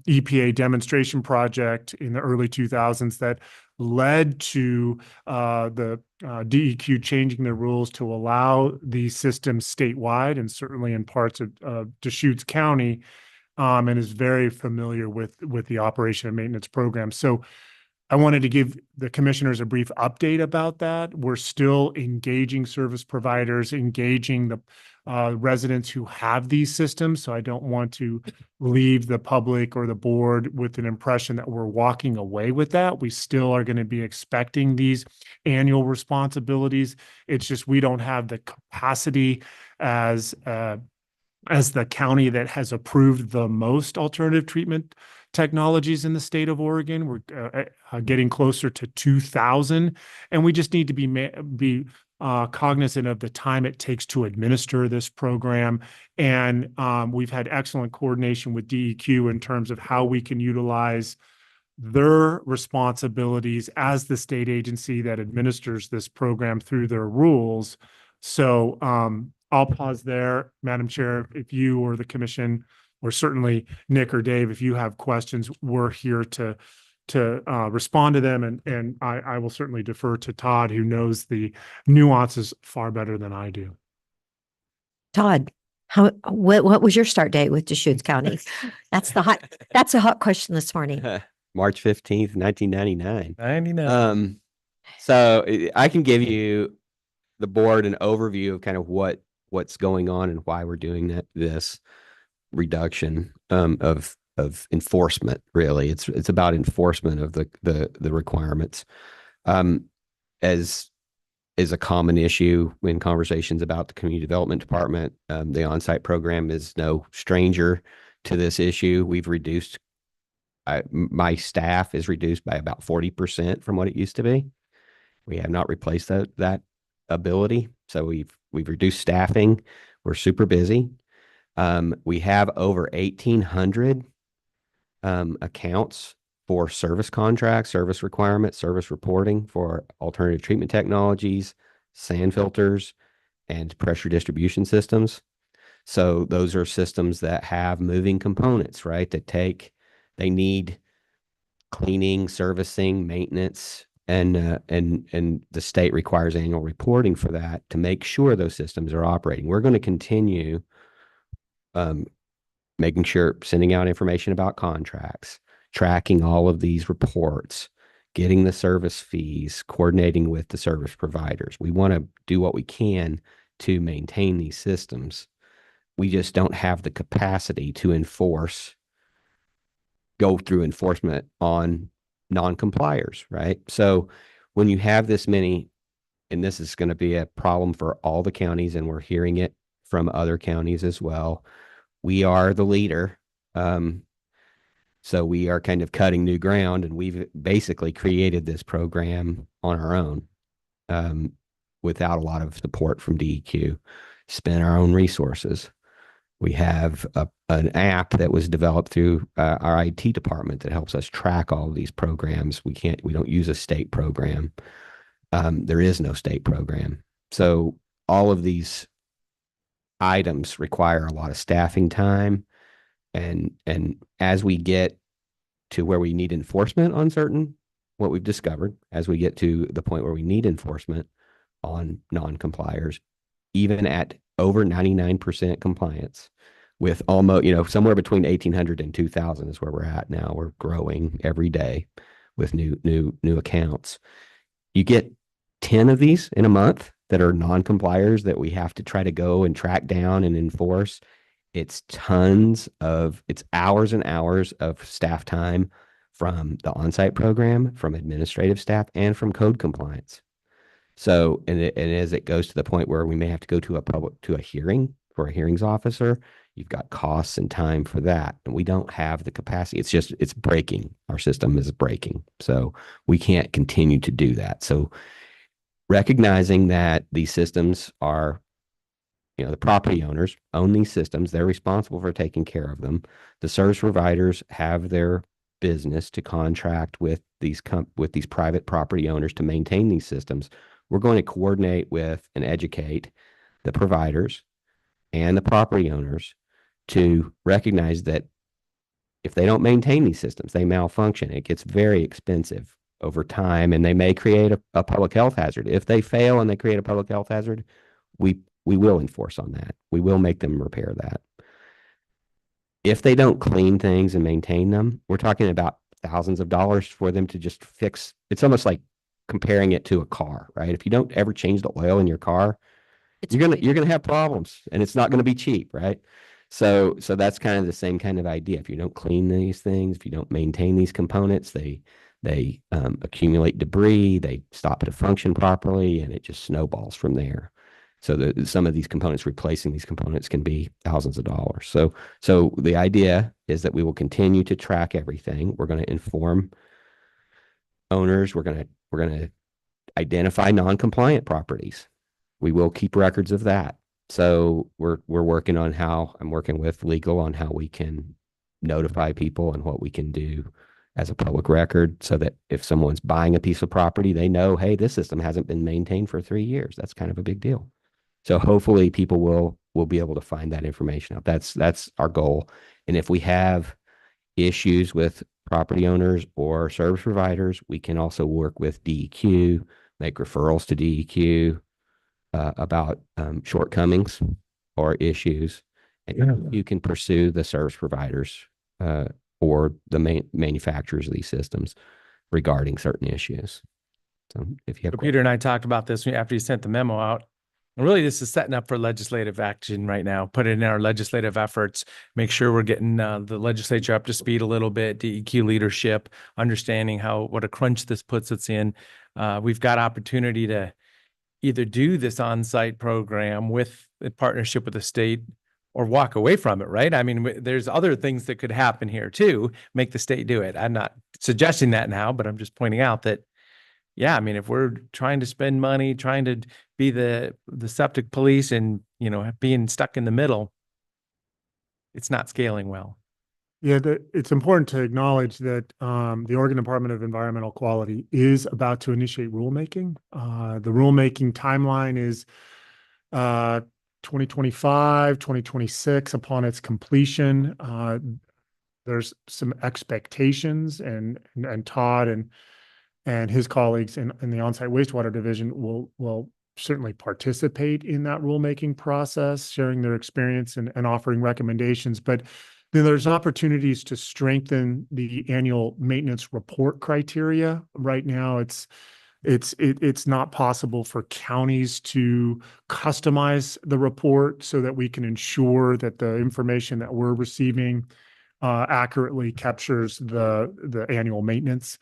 EPA demonstration project in the early 2000s that led to the DEQ changing the rules to allow these systems statewide and certainly in parts of Deschutes County, and is very familiar with the operation and maintenance program. So I wanted to give the commissioners a brief update about that. We're still engaging service providers, engaging the residents who have these systems. So I don't want to leave the public or the board with an impression that we're walking away with that. We still are going to be expecting these annual responsibilities. It's just we don't have the capacity as the county that has approved the most alternative treatment technologies in the state of Oregon. We're getting closer to 2,000, and we just need to be cognizant of the time it takes to administer this program. And we've had excellent coordination with DEQ in terms of how we can utilize their responsibilities as the state agency that administers this program through their rules. So I'll pause there, Madam Chair. If you or the commission, or certainly Nick or Dave, if you have questions, we're here to respond to them. And I will certainly defer to Todd, who knows the nuances far better than I do. Todd, what was your start date with Deschutes County? That's a hot question this morning. March 15th, 1999. 99. So I can give you the board an overview of kind of what's going on and why we're doing this reduction of enforcement. Really, it's about enforcement of the requirements. As is a common issue in conversations about the Community Development Department, the on-site program is no stranger to this issue. We've reduced. My staff is reduced by about 40% from what it used to be. We have not replaced that ability, so we've reduced staffing. We're super busy. We have over 1,800 accounts for service contracts, service requirements, service reporting for alternative treatment technologies, sand filters, and pressure distribution systems. So those are systems that have moving components, right? They need cleaning, servicing, maintenance, and the state requires annual reporting for that to make sure those systems are operating. We're going to continue making sure, sending out information about contracts, tracking all of these reports, getting the service fees, coordinating with the service providers. We want to do what we can to maintain these systems. We just don't have the capacity to go through enforcement on non-compliers, right? So when you have this many, and this is going to be a problem for all the counties, and we're hearing it from other counties as well. We are the leader. So we are kind of cutting new ground, and we've basically created this program on our own without a lot of support from DEQ, spent our own resources. We have an app that was developed through our IT department that helps us track all of these programs. We don't use a state program. There is no state program. So all of these items require a lot of staffing time. And as we get to where we need enforcement on what we've discovered, as we get to the point where we need enforcement on non-compliers, even at over 99% compliance with almost, somewhere between 1,800 and 2,000 is where we're at now. We're growing every day with new accounts. You get 10 of these in a month that are non-compliers that we have to try to go and track down and enforce. It's hours and hours of staff time from the on-site program, from administrative staff, and from code compliance. So, and as it goes to the point where we may have to go to a hearing for a hearings officer, you've got costs and time for that. And we don't have the capacity. It's breaking. Our system is breaking. So we can't continue to do that. So recognizing that these systems are, the property owners own these systems, they're responsible for taking care of them. The service providers have their business to contract with these private property owners to maintain these systems. We're going to coordinate with and educate the providers and the property owners to recognize that if they don't maintain these systems, they malfunction. It gets very expensive over time, and they may create a public health hazard. If they fail and they create a public health hazard, we will enforce on that. We will make them repair that. If they don't clean things and maintain them, we're talking about thousands of dollars for them to just fix. It's almost like comparing it to a car, right? If you don't ever change the oil in your car, you're gonna have problems, and it's not gonna be cheap, right? So that's kind of the same kind of idea. If you don't clean these things, if you don't maintain these components, they accumulate debris, they stop to function properly, and it just snowballs from there. So some of these components, replacing these components, can be thousands of dollars. So the idea is that we will continue to track everything. We're going to inform owners. We're going to identify non-compliant properties. We will keep records of that. So we're working on I'm working with legal on how we can notify people and what we can do as a public record, so that if someone's buying a piece of property, they know, hey, this system hasn't been maintained for 3 years. That's kind of a big deal. So hopefully people will be able to find that information out. That's our goal. And if we have issues with property owners or service providers, we can also work with DEQ, make referrals to DEQ about shortcomings or issues. And you can pursue the service providers or the manufacturers of these systems regarding certain issues. So if you have Peter and I talked about this after you sent the memo out. And really, this is setting up for legislative action right now. Put it in our legislative efforts. Make sure we're getting the legislature up to speed a little bit. DEQ leadership, understanding what a crunch this puts us in. We've got opportunity to either do this on-site program with a partnership with the state, or walk away from it, right? I mean, there's other things that could happen here too. Make the state do it. I'm not suggesting that now, but I'm just pointing out that, yeah, I mean, if we're trying to spend money, trying to be the septic police, and being stuck in the middle, it's not scaling well. Yeah, it's important to acknowledge that the Oregon Department of Environmental Quality is about to initiate rulemaking. The rulemaking timeline is 2025, 2026 upon its completion. There's some expectations, and Todd and his colleagues in the on-site wastewater division will certainly participate in that rulemaking process, sharing their experience and offering recommendations. But then there's opportunities to strengthen the annual maintenance report criteria. Right now, it's not possible for counties to customize the report so that we can ensure that the information that we're receiving accurately captures the annual maintenance.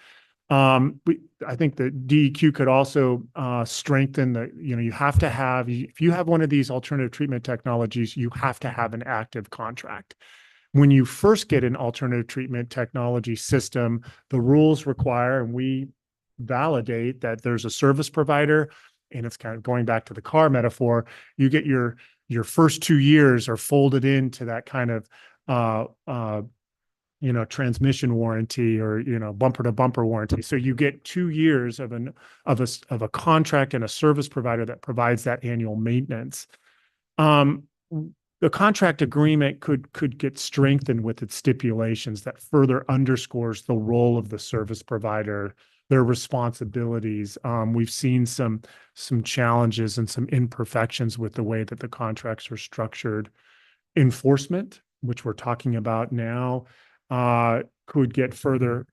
I think that DEQ could also strengthen you have to have, if you have one of these alternative treatment technologies, you have to have an active contract. When you first get an alternative treatment technology system, the rules require, and we validate, that there's a service provider, and it's kind of going back to the car metaphor. You get your first 2 years are folded into that kind of transmission warranty or bumper to bumper warranty. So you get 2 years of a contract and a service provider that provides that annual maintenance. The contract agreement could get strengthened with its stipulations that further underscores the role of the service provider, their responsibilities. We've seen some challenges and some imperfections with the way that the contracts are structured. Enforcement, which we're talking about now, could get further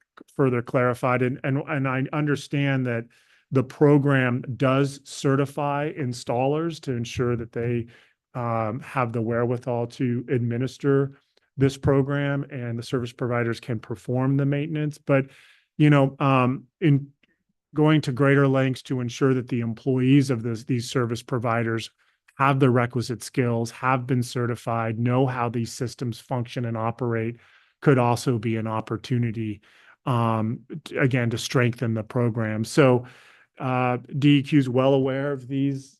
clarified. And I understand that the program does certify installers to ensure that they have the wherewithal to administer this program, and the service providers can perform the maintenance. But in going to greater lengths to ensure that the employees of these service providers have the requisite skills, have been certified, know how these systems function and operate, could also be an opportunity, again, to strengthen the program. So DEQ is well aware of these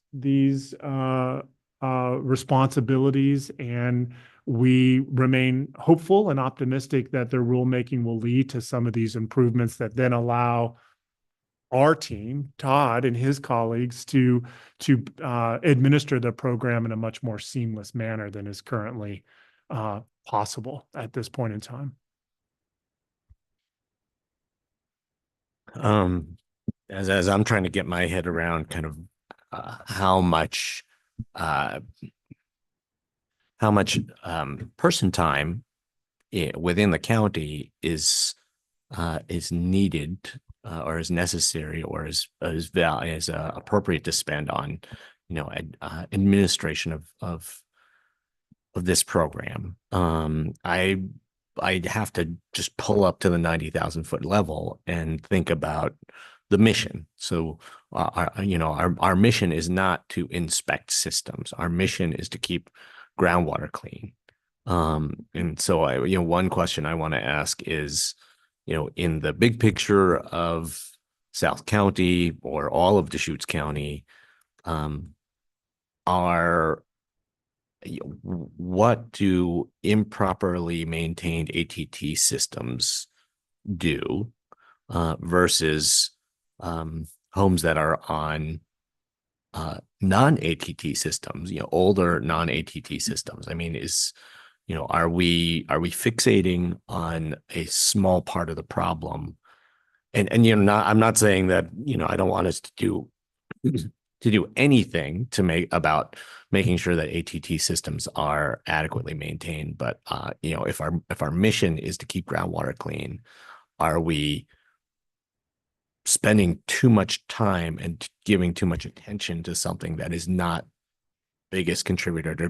responsibilities, and we remain hopeful and optimistic that their rulemaking will lead to some of these improvements that then allow our team, Todd and his colleagues, to administer the program in a much more seamless manner than is currently possible at this point in time. As I'm trying to get my head around kind of how much person time within the county is needed or is necessary or is appropriate to spend on administration of this program. I'd have to just pull up to the 90,000 foot level and think about the mission. So our mission is not to inspect systems. Our mission is to keep groundwater clean. And so one question I want to ask is, in the big picture of South County or all of Deschutes County, what do improperly maintained ATT systems do versus homes that are on non-ATT systems, older non-ATT systems? I mean, are we fixating on a small part of the problem? And I'm not saying that, I don't want us to do anything about making sure that ATT systems are adequately maintained. But if our mission is to keep groundwater clean, are we spending too much time and giving too much attention to something that is not biggest contributor to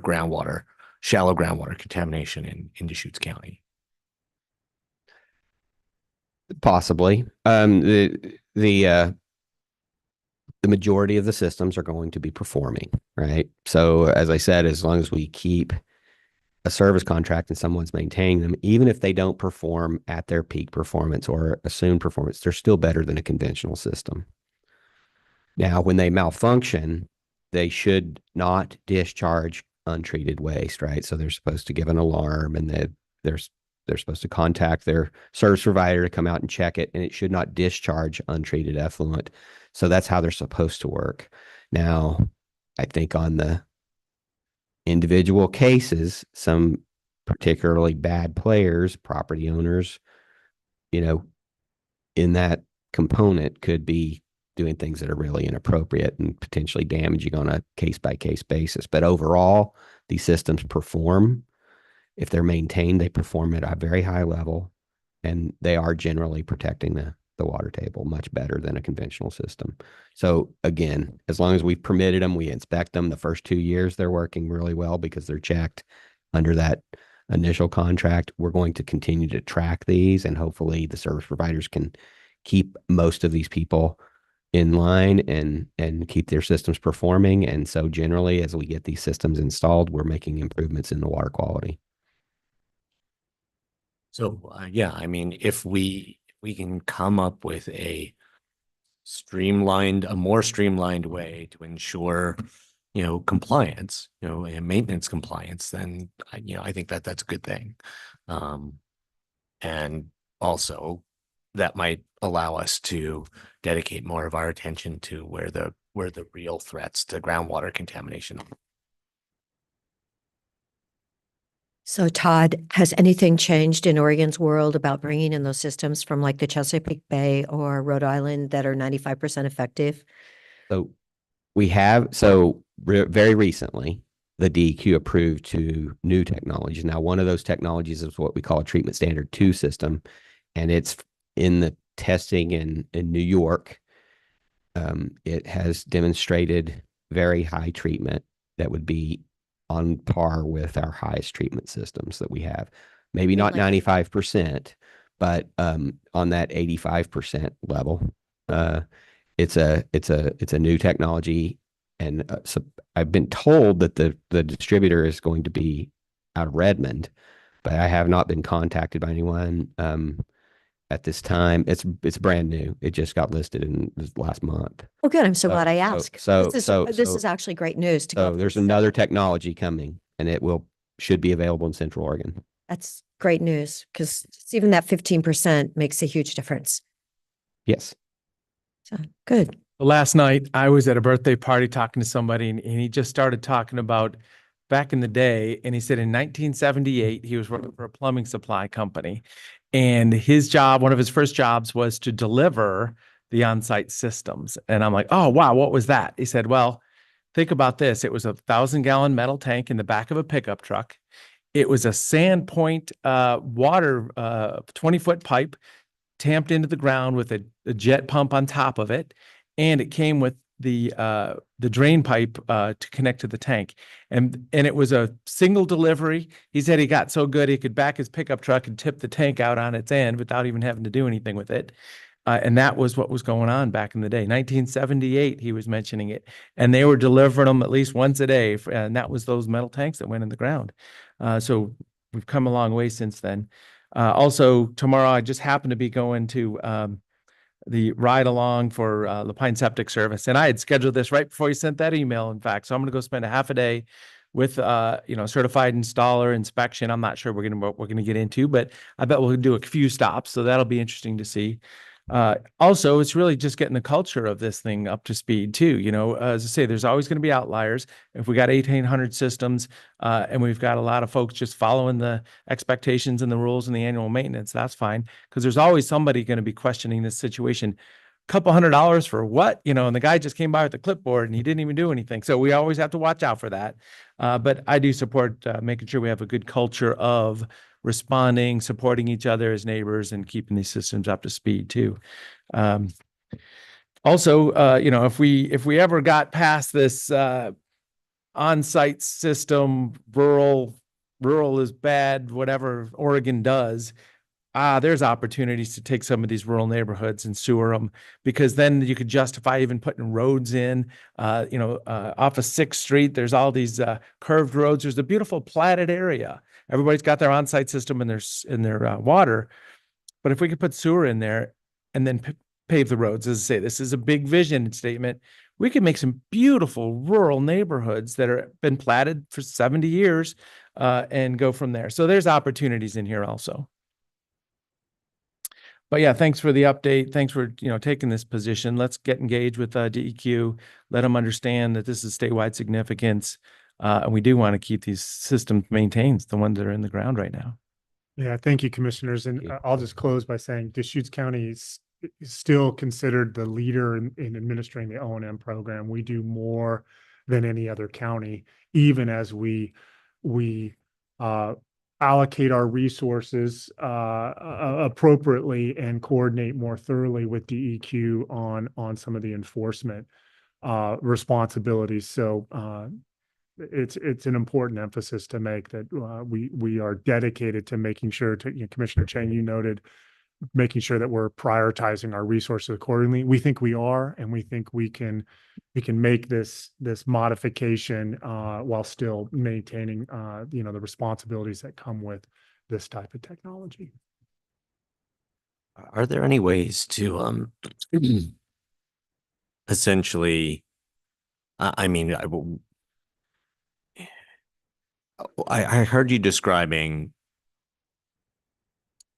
shallow groundwater contamination in Deschutes County? Possibly. The majority of the systems are going to be performing, right? So as I said, as long as we keep a service contract and someone's maintaining them, even if they don't perform at their peak performance or assumed performance, they're still better than a conventional system. Now, when they malfunction, they should not discharge untreated waste, right? So they're supposed to give an alarm, and they're supposed to contact their service provider to come out and check it, and it should not discharge untreated effluent. So that's how they're supposed to work. Now, I think on the individual cases, some particularly bad players, property owners, in that component could be doing things that are really inappropriate and potentially damaging on a case-by-case basis. But overall, these systems perform. If they're maintained, they perform at a very high level, and they are generally protecting the water table much better than a conventional system. So again, as long as we've permitted them, we inspect them. The first 2 years, they're working really well because they're checked under that initial contract. We're going to continue to track these, and hopefully the service providers can keep most of these people in line and keep their systems performing. And so generally, as we get these systems installed, we're making improvements in the water quality. So, yeah, I mean, if we can come up with a more streamlined way to ensure, compliance, and maintenance compliance, then, I think that that's a good thing. And also that might allow us to dedicate more of our attention to where the real threats to groundwater contamination are. So Todd, has anything changed in Oregon's world about bringing in those systems from like the Chesapeake Bay or Rhode Island that are 95% effective? So very recently, the DEQ approved 2 new technologies. Now, one of those technologies is what we call a treatment standard 2 system, and it's in the testing in New York. It has demonstrated very high treatment that would be on par with our highest treatment systems that we have. Maybe not 95%, but on that 85% level. It's a new technology, and so I've been told that the distributor is going to be out of Redmond, but I have not been contacted by anyone at this time. It's brand new. It just got listed in this last month. Oh, good. I'm so glad I asked. This So is actually great news to So go. there's another technology coming, and it should be available in Central Oregon. That's great news, because even that 15% makes a huge difference. Yes. So good. Last night, I was at a birthday party talking to somebody, and he just started talking about back in the day. And he said in 1978, he was working for a plumbing supply company. And his job, one of his first jobs, was to deliver the on-site systems. And I'm like, oh, wow, what was that? He said, well, think about this. It was a 1,000-gallon metal tank in the back of a pickup truck. It was a Sandpoint water 20-foot pipe tamped into the ground with a jet pump on top of it. And it came with the drain pipe to connect to the tank. And it was a single delivery. He said he got so good he could back his pickup truck and tip the tank out on its end without even having to do anything with it. And that was what was going on back in the day. 1978, he was mentioning it. And they were delivering them at least once a day. And that was those metal tanks that went in the ground. So we've come a long way since then. Also, tomorrow, I just happen to be going to the ride along for Lapine Septic Service. And I had scheduled this right before you sent that email, in fact. So I'm going to go spend a half a day with certified installer inspection. I'm not sure what we're going to get into, but I bet we'll do a few stops. So that'll be interesting to see. Also, it's really just getting the culture of this thing up to speed too. As I say, there's always going to be outliers. If we got 1,800 systems and we've got a lot of folks just following the expectations and the rules and the annual maintenance, that's fine. Because there's always somebody going to be questioning this situation. Couple $100 for what? And the guy just came by with a clipboard and he didn't even do anything. So we always have to watch out for that. But I do support making sure we have a good culture of responding, supporting each other as neighbors, and keeping these systems up to speed too. Also, if we ever got past this on-site system, rural is bad, whatever Oregon does, there's opportunities to take some of these rural neighborhoods and sewer them, because then you could justify even putting roads in, off of 6th Street. There's all these curved roads. There's a beautiful platted area. Everybody's got their on-site system in their water. But if we could put sewer in there and then pave the roads, as I say, this is a big vision statement. We could make some beautiful rural neighborhoods that are been platted for 70 years and go from there. So there's opportunities in here also. But yeah, thanks for the update. Thanks for, taking this position. Let's get engaged with DEQ. Let them understand that this is statewide significance. And we do want to keep these systems maintained, the ones that are in the ground right now. Yeah, thank you, commissioners. And I'll just close by saying Deschutes County is still considered the leader in administering the O&M program. We do more than any other county, even as we allocate our resources appropriately and coordinate more thoroughly with DEQ on some of the enforcement responsibilities. So it's an important emphasis to make that we are dedicated to making sure Commissioner Chang, you noted, making sure that we're prioritizing our resources accordingly. We think we are, and we think we can make this modification while still maintaining the responsibilities that come with this type of technology. Are there any ways to essentially, I heard you describing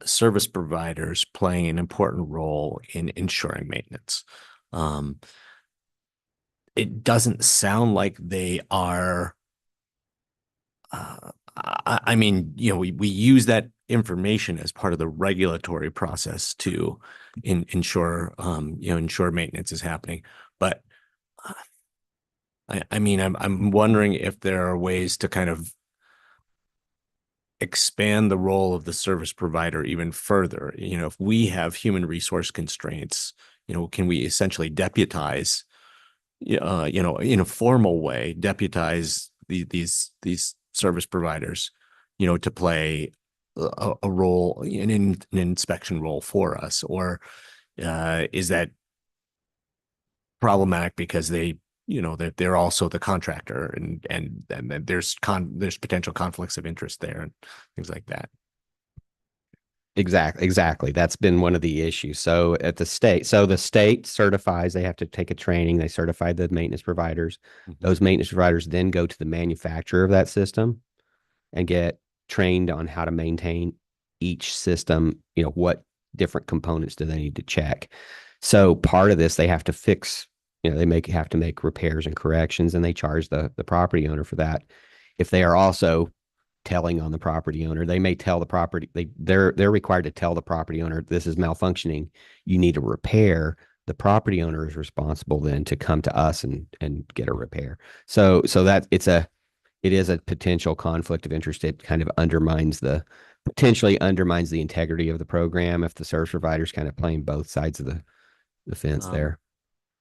service providers playing an important role in ensuring maintenance. It doesn't sound like they are, we use that information as part of the regulatory process to ensure maintenance is happening. But I'm wondering if there are ways to kind of expand the role of the service provider even further. If we have human resource constraints, can we essentially deputize, in a formal way, deputize these service providers, to play a role in an inspection role for us? Or is that problematic because they're also the contractor and there's potential conflicts of interest there and things like that? Exactly. That's been one of the issues. So the state certifies, they have to take a training. They certify the maintenance providers. Those maintenance providers then go to the manufacturer of that system and get trained on how to maintain each system. What different components do they need to check? So part of this, they have to fix, they have to make repairs and corrections, and they charge the property owner for that. If they are also telling on the property owner, they may tell the property, they're required to tell the property owner, this is malfunctioning, you need a repair. The property owner is responsible then to come to us and get a repair. So that it is a potential conflict of interest. It kind of potentially undermines the integrity of the program if the service provider's kind of playing both sides of the fence there.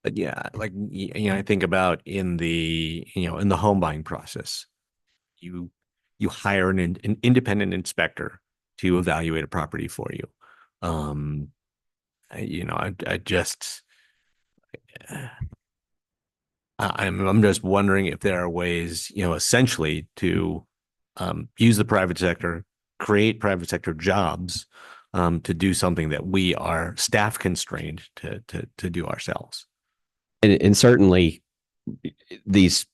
But yeah, I think about in the home buying process, you hire an independent inspector to evaluate a property for you. I'm just wondering if there are ways, essentially to use the private sector, create private sector jobs, to do something that we are staff constrained to do ourselves. And certainly this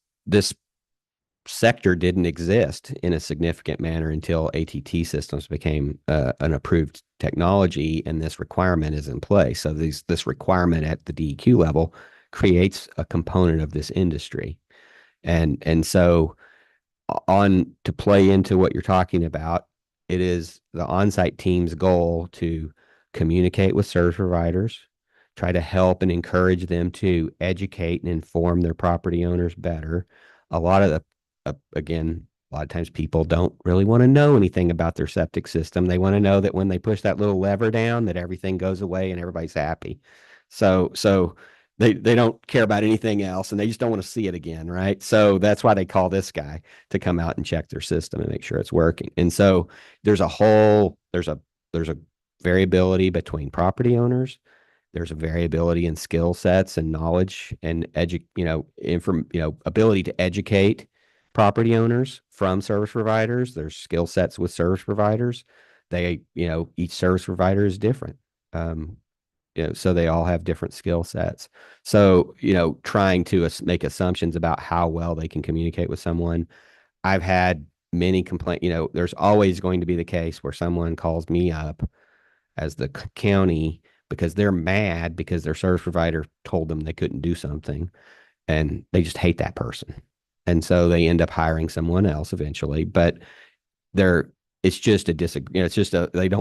sector didn't exist in a significant manner until ATT systems became an approved technology, and this requirement is in place. So this requirement at the DEQ level creates a component of this industry. And so to play into what you're talking about, it is the on-site team's goal to communicate with service providers, try to help and encourage them to educate and inform their property owners better. A lot of times people don't really want to know anything about their septic system. They want to know that when they push that little lever down, that everything goes away and everybody's happy. So they don't care about anything else, and they just don't want to see it again, right? So that's why they call this guy to come out and check their system and make sure it's working. And so there's a variability between property owners. There's a variability in skill sets and knowledge and ability to educate property owners from service providers. There's skill sets with service providers. Each service provider is different. So they all have different skill sets. So, trying to make assumptions about how well they can communicate with someone. I've had many complaints, there's always going to be the case where someone calls me up as the county because they're mad because their service provider told them they couldn't do something, and they just hate that person. And so they end up hiring someone else eventually, but they don't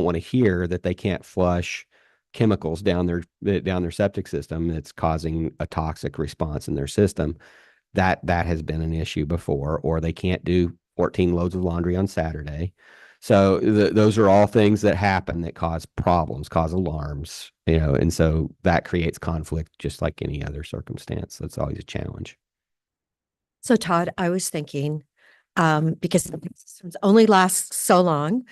want to hear that they can't flush chemicals down their septic system that's causing a toxic response in their system. That has been an issue before, or they can't do 14 loads of laundry on Saturday. So those are all things that happen that cause problems, cause alarms, and so that creates conflict just like any other circumstance. That's always a challenge. So Todd, I was thinking, because the systems only last so long,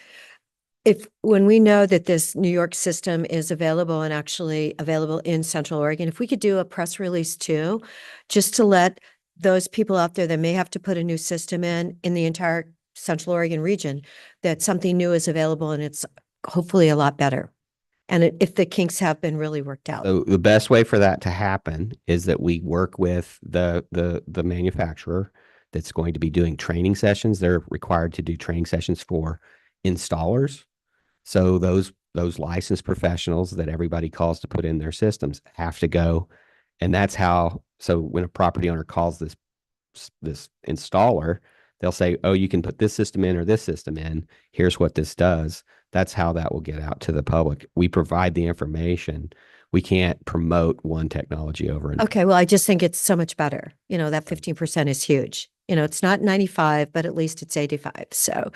when we know that this New York system is available and actually available in Central Oregon, if we could do a press release too, just to let those people out there that may have to put a new system in the entire Central Oregon region, that something new is available and it's hopefully a lot better. And if the kinks have been really worked out. So the best way for that to happen is that we work with the manufacturer that's going to be doing training sessions. They're required to do training sessions for installers. So those licensed professionals that everybody calls to put in their systems have to go. And that's how, so when a property owner calls this installer, they'll say, oh, you can put this system in or this system in. Here's what this does. That's how that will get out to the public. We provide the information. We can't promote one technology over another. Okay, well, I just think it's so much better. That 15% is huge. It's not 95, but at least it's 85. So,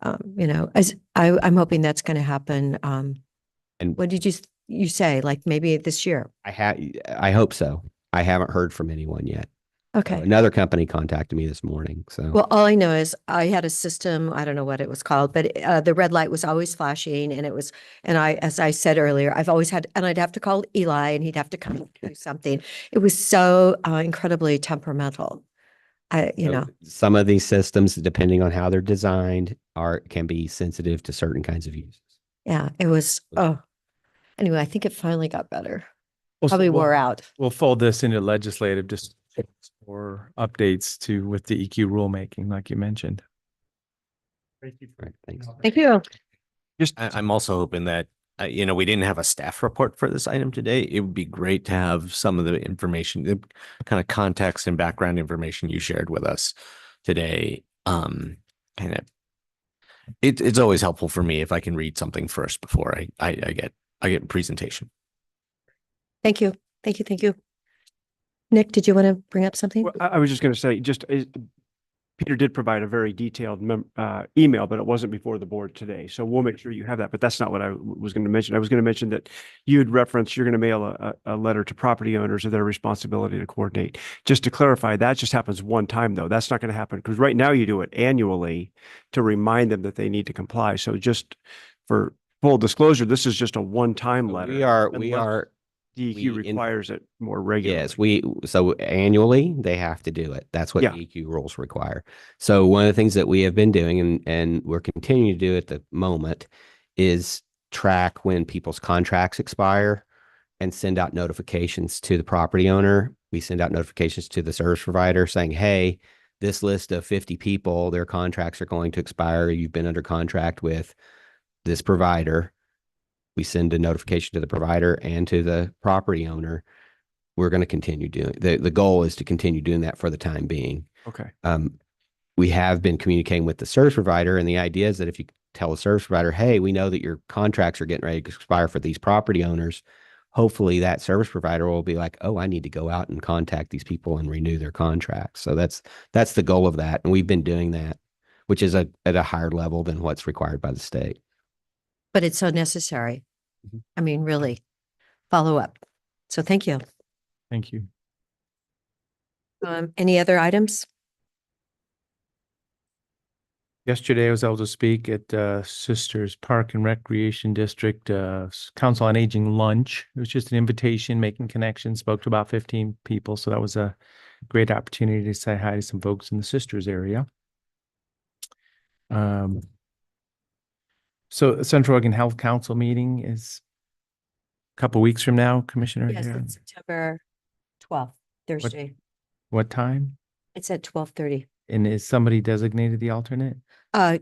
as I'm hoping that's going to happen. And what did you say? Like maybe this year? I hope so. I haven't heard from anyone yet. Okay. Another company contacted me this morning. So, well, all I know is I had a system, I don't know what it was called, but the red light was always flashing as I said earlier, I've always had, and I'd have to call Eli and he'd have to come do something. It was so incredibly temperamental. Some of these systems, depending on how they're designed, can be sensitive to certain kinds of uses. Yeah, it was, anyway, I think it finally got better. Well, Probably wore out. We'll fold this into legislative just for updates with the EQ rulemaking, like you mentioned. Thank you. Right, thanks. Thank you. I'm also hoping that, we didn't have a staff report for this item today. It would be great to have some of the information, the kind of context and background information you shared with us today. It's always helpful for me if I can read something first before I get a presentation. Thank you. Thank you. Thank you. Nick, did you want to bring up something? Well, I was just going to say, Peter did provide a very detailed email, but it wasn't before the board today. So we'll make sure you have that, but that's not what I was going to mention. I was going to mention that you had referenced you're going to mail a letter to property owners of their responsibility to coordinate. Just to clarify, that just happens one time though. That's not going to happen because right now you do it annually to remind them that they need to comply. So just for full disclosure, this is just a one-time letter. We are. DEQ requires it more regularly. Yes, so annually they have to do it. That's what DEQ rules require. So one of the things that we have been doing and we're continuing to do at the moment is track when people's contracts expire and send out notifications to the property owner. We send out notifications to the service provider saying, hey, this list of 50 people, their contracts are going to expire. You've been under contract with this provider. We send a notification to the provider and to the property owner. We're going to continue doing the goal is to continue doing that for the time being. Okay. We have been communicating with the service provider, and the idea is that if you tell the service provider, hey, we know that your contracts are getting ready to expire for these property owners, hopefully that service provider will be like, oh, I need to go out and contact these people and renew their contracts. So that's the goal of that. And we've been doing that, which is at a higher level than what's required by the state. But it's so necessary. I mean, really, follow up. So thank you. Thank you. Any other items? Yesterday, I was able to speak at Sisters Park and Recreation District Council on Aging lunch. It was just an invitation, making connections, spoke to about 15 people. So that was a great opportunity to say hi to some folks in the Sisters area. So Central Oregon Health Council meeting is a couple weeks from now, Commissioner? Yes, it's September 12th, Thursday. What time? It's at 12:30. And is somebody designated the alternate?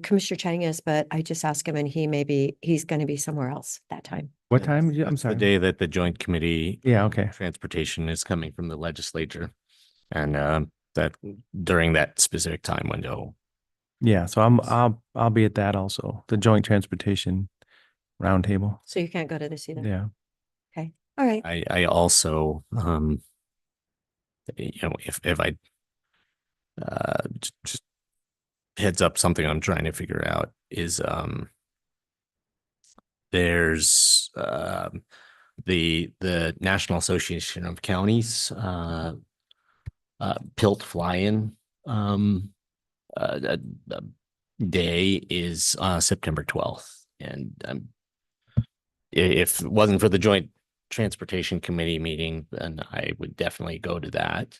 Commissioner Chang is, but I just asked him and he's going to be somewhere else that time. What time? I'm That's sorry. the day that the Joint Committee. Yeah, okay. Transportation is coming from the legislature. And that during that specific time window. Yeah, so I'll be at that also, the Joint Transportation Roundtable. So you can't go to this either? Yeah. All right. I also, you know, if I, just heads up, something I'm trying to figure out is, there's, the National Association of Counties, Pilt Fly-In, uh, uh, day is, September 12th. And, if it wasn't for the Joint Transportation Committee meeting, then I would definitely go to that.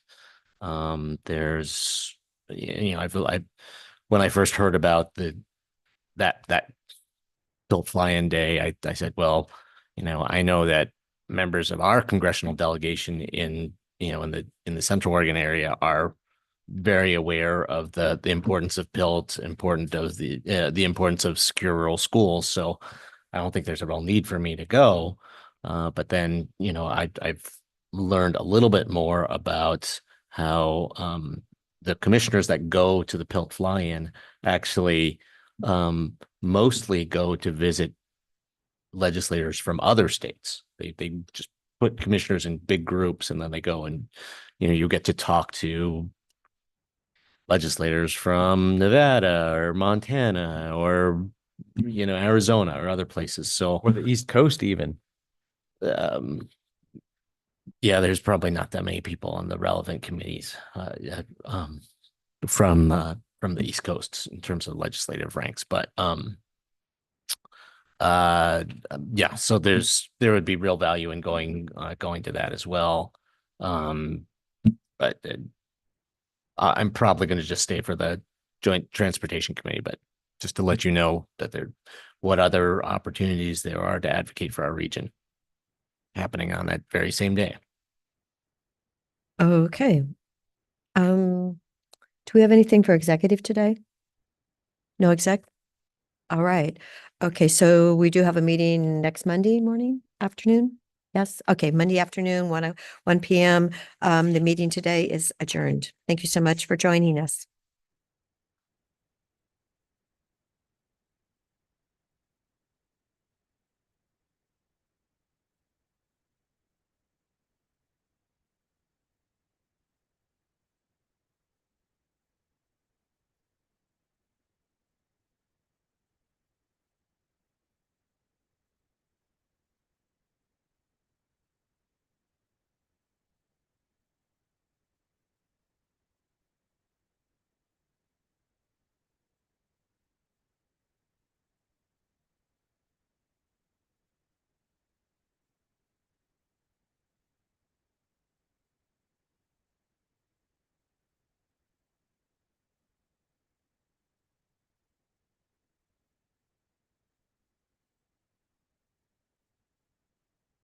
There's, you know, I when I first heard about that Pilt Fly-In day, I said, well, you know, I know that members of our congressional delegation in, you know, in the Central Oregon area are very aware of the importance of Pilt, important of the importance of secure rural schools. So I don't think there's a real need for me to go. But then, you know, I've learned a little bit more about how the commissioners that go to the Pilt Fly-In actually mostly go to visit legislators from other states. They just put commissioners in big groups, and then they go and, you know, you get to talk to legislators from Nevada or Montana or, you know, Arizona or other places. So, Or the East Coast even. Yeah, there's probably not that many people on the relevant committees from the East Coast in terms of legislative ranks, but yeah, so there would be real value in going to that as well. But I'm probably going to just stay for the Joint Transportation Committee, but just to let you know that what other opportunities there are to advocate for our region happening on that very same day. Okay. Do we have anything for executive today? No exec? All right. Okay, so we do have a meeting next Monday morning, afternoon? Yes, okay, Monday afternoon, 1 p.m. The meeting today is adjourned. Thank you so much for joining us.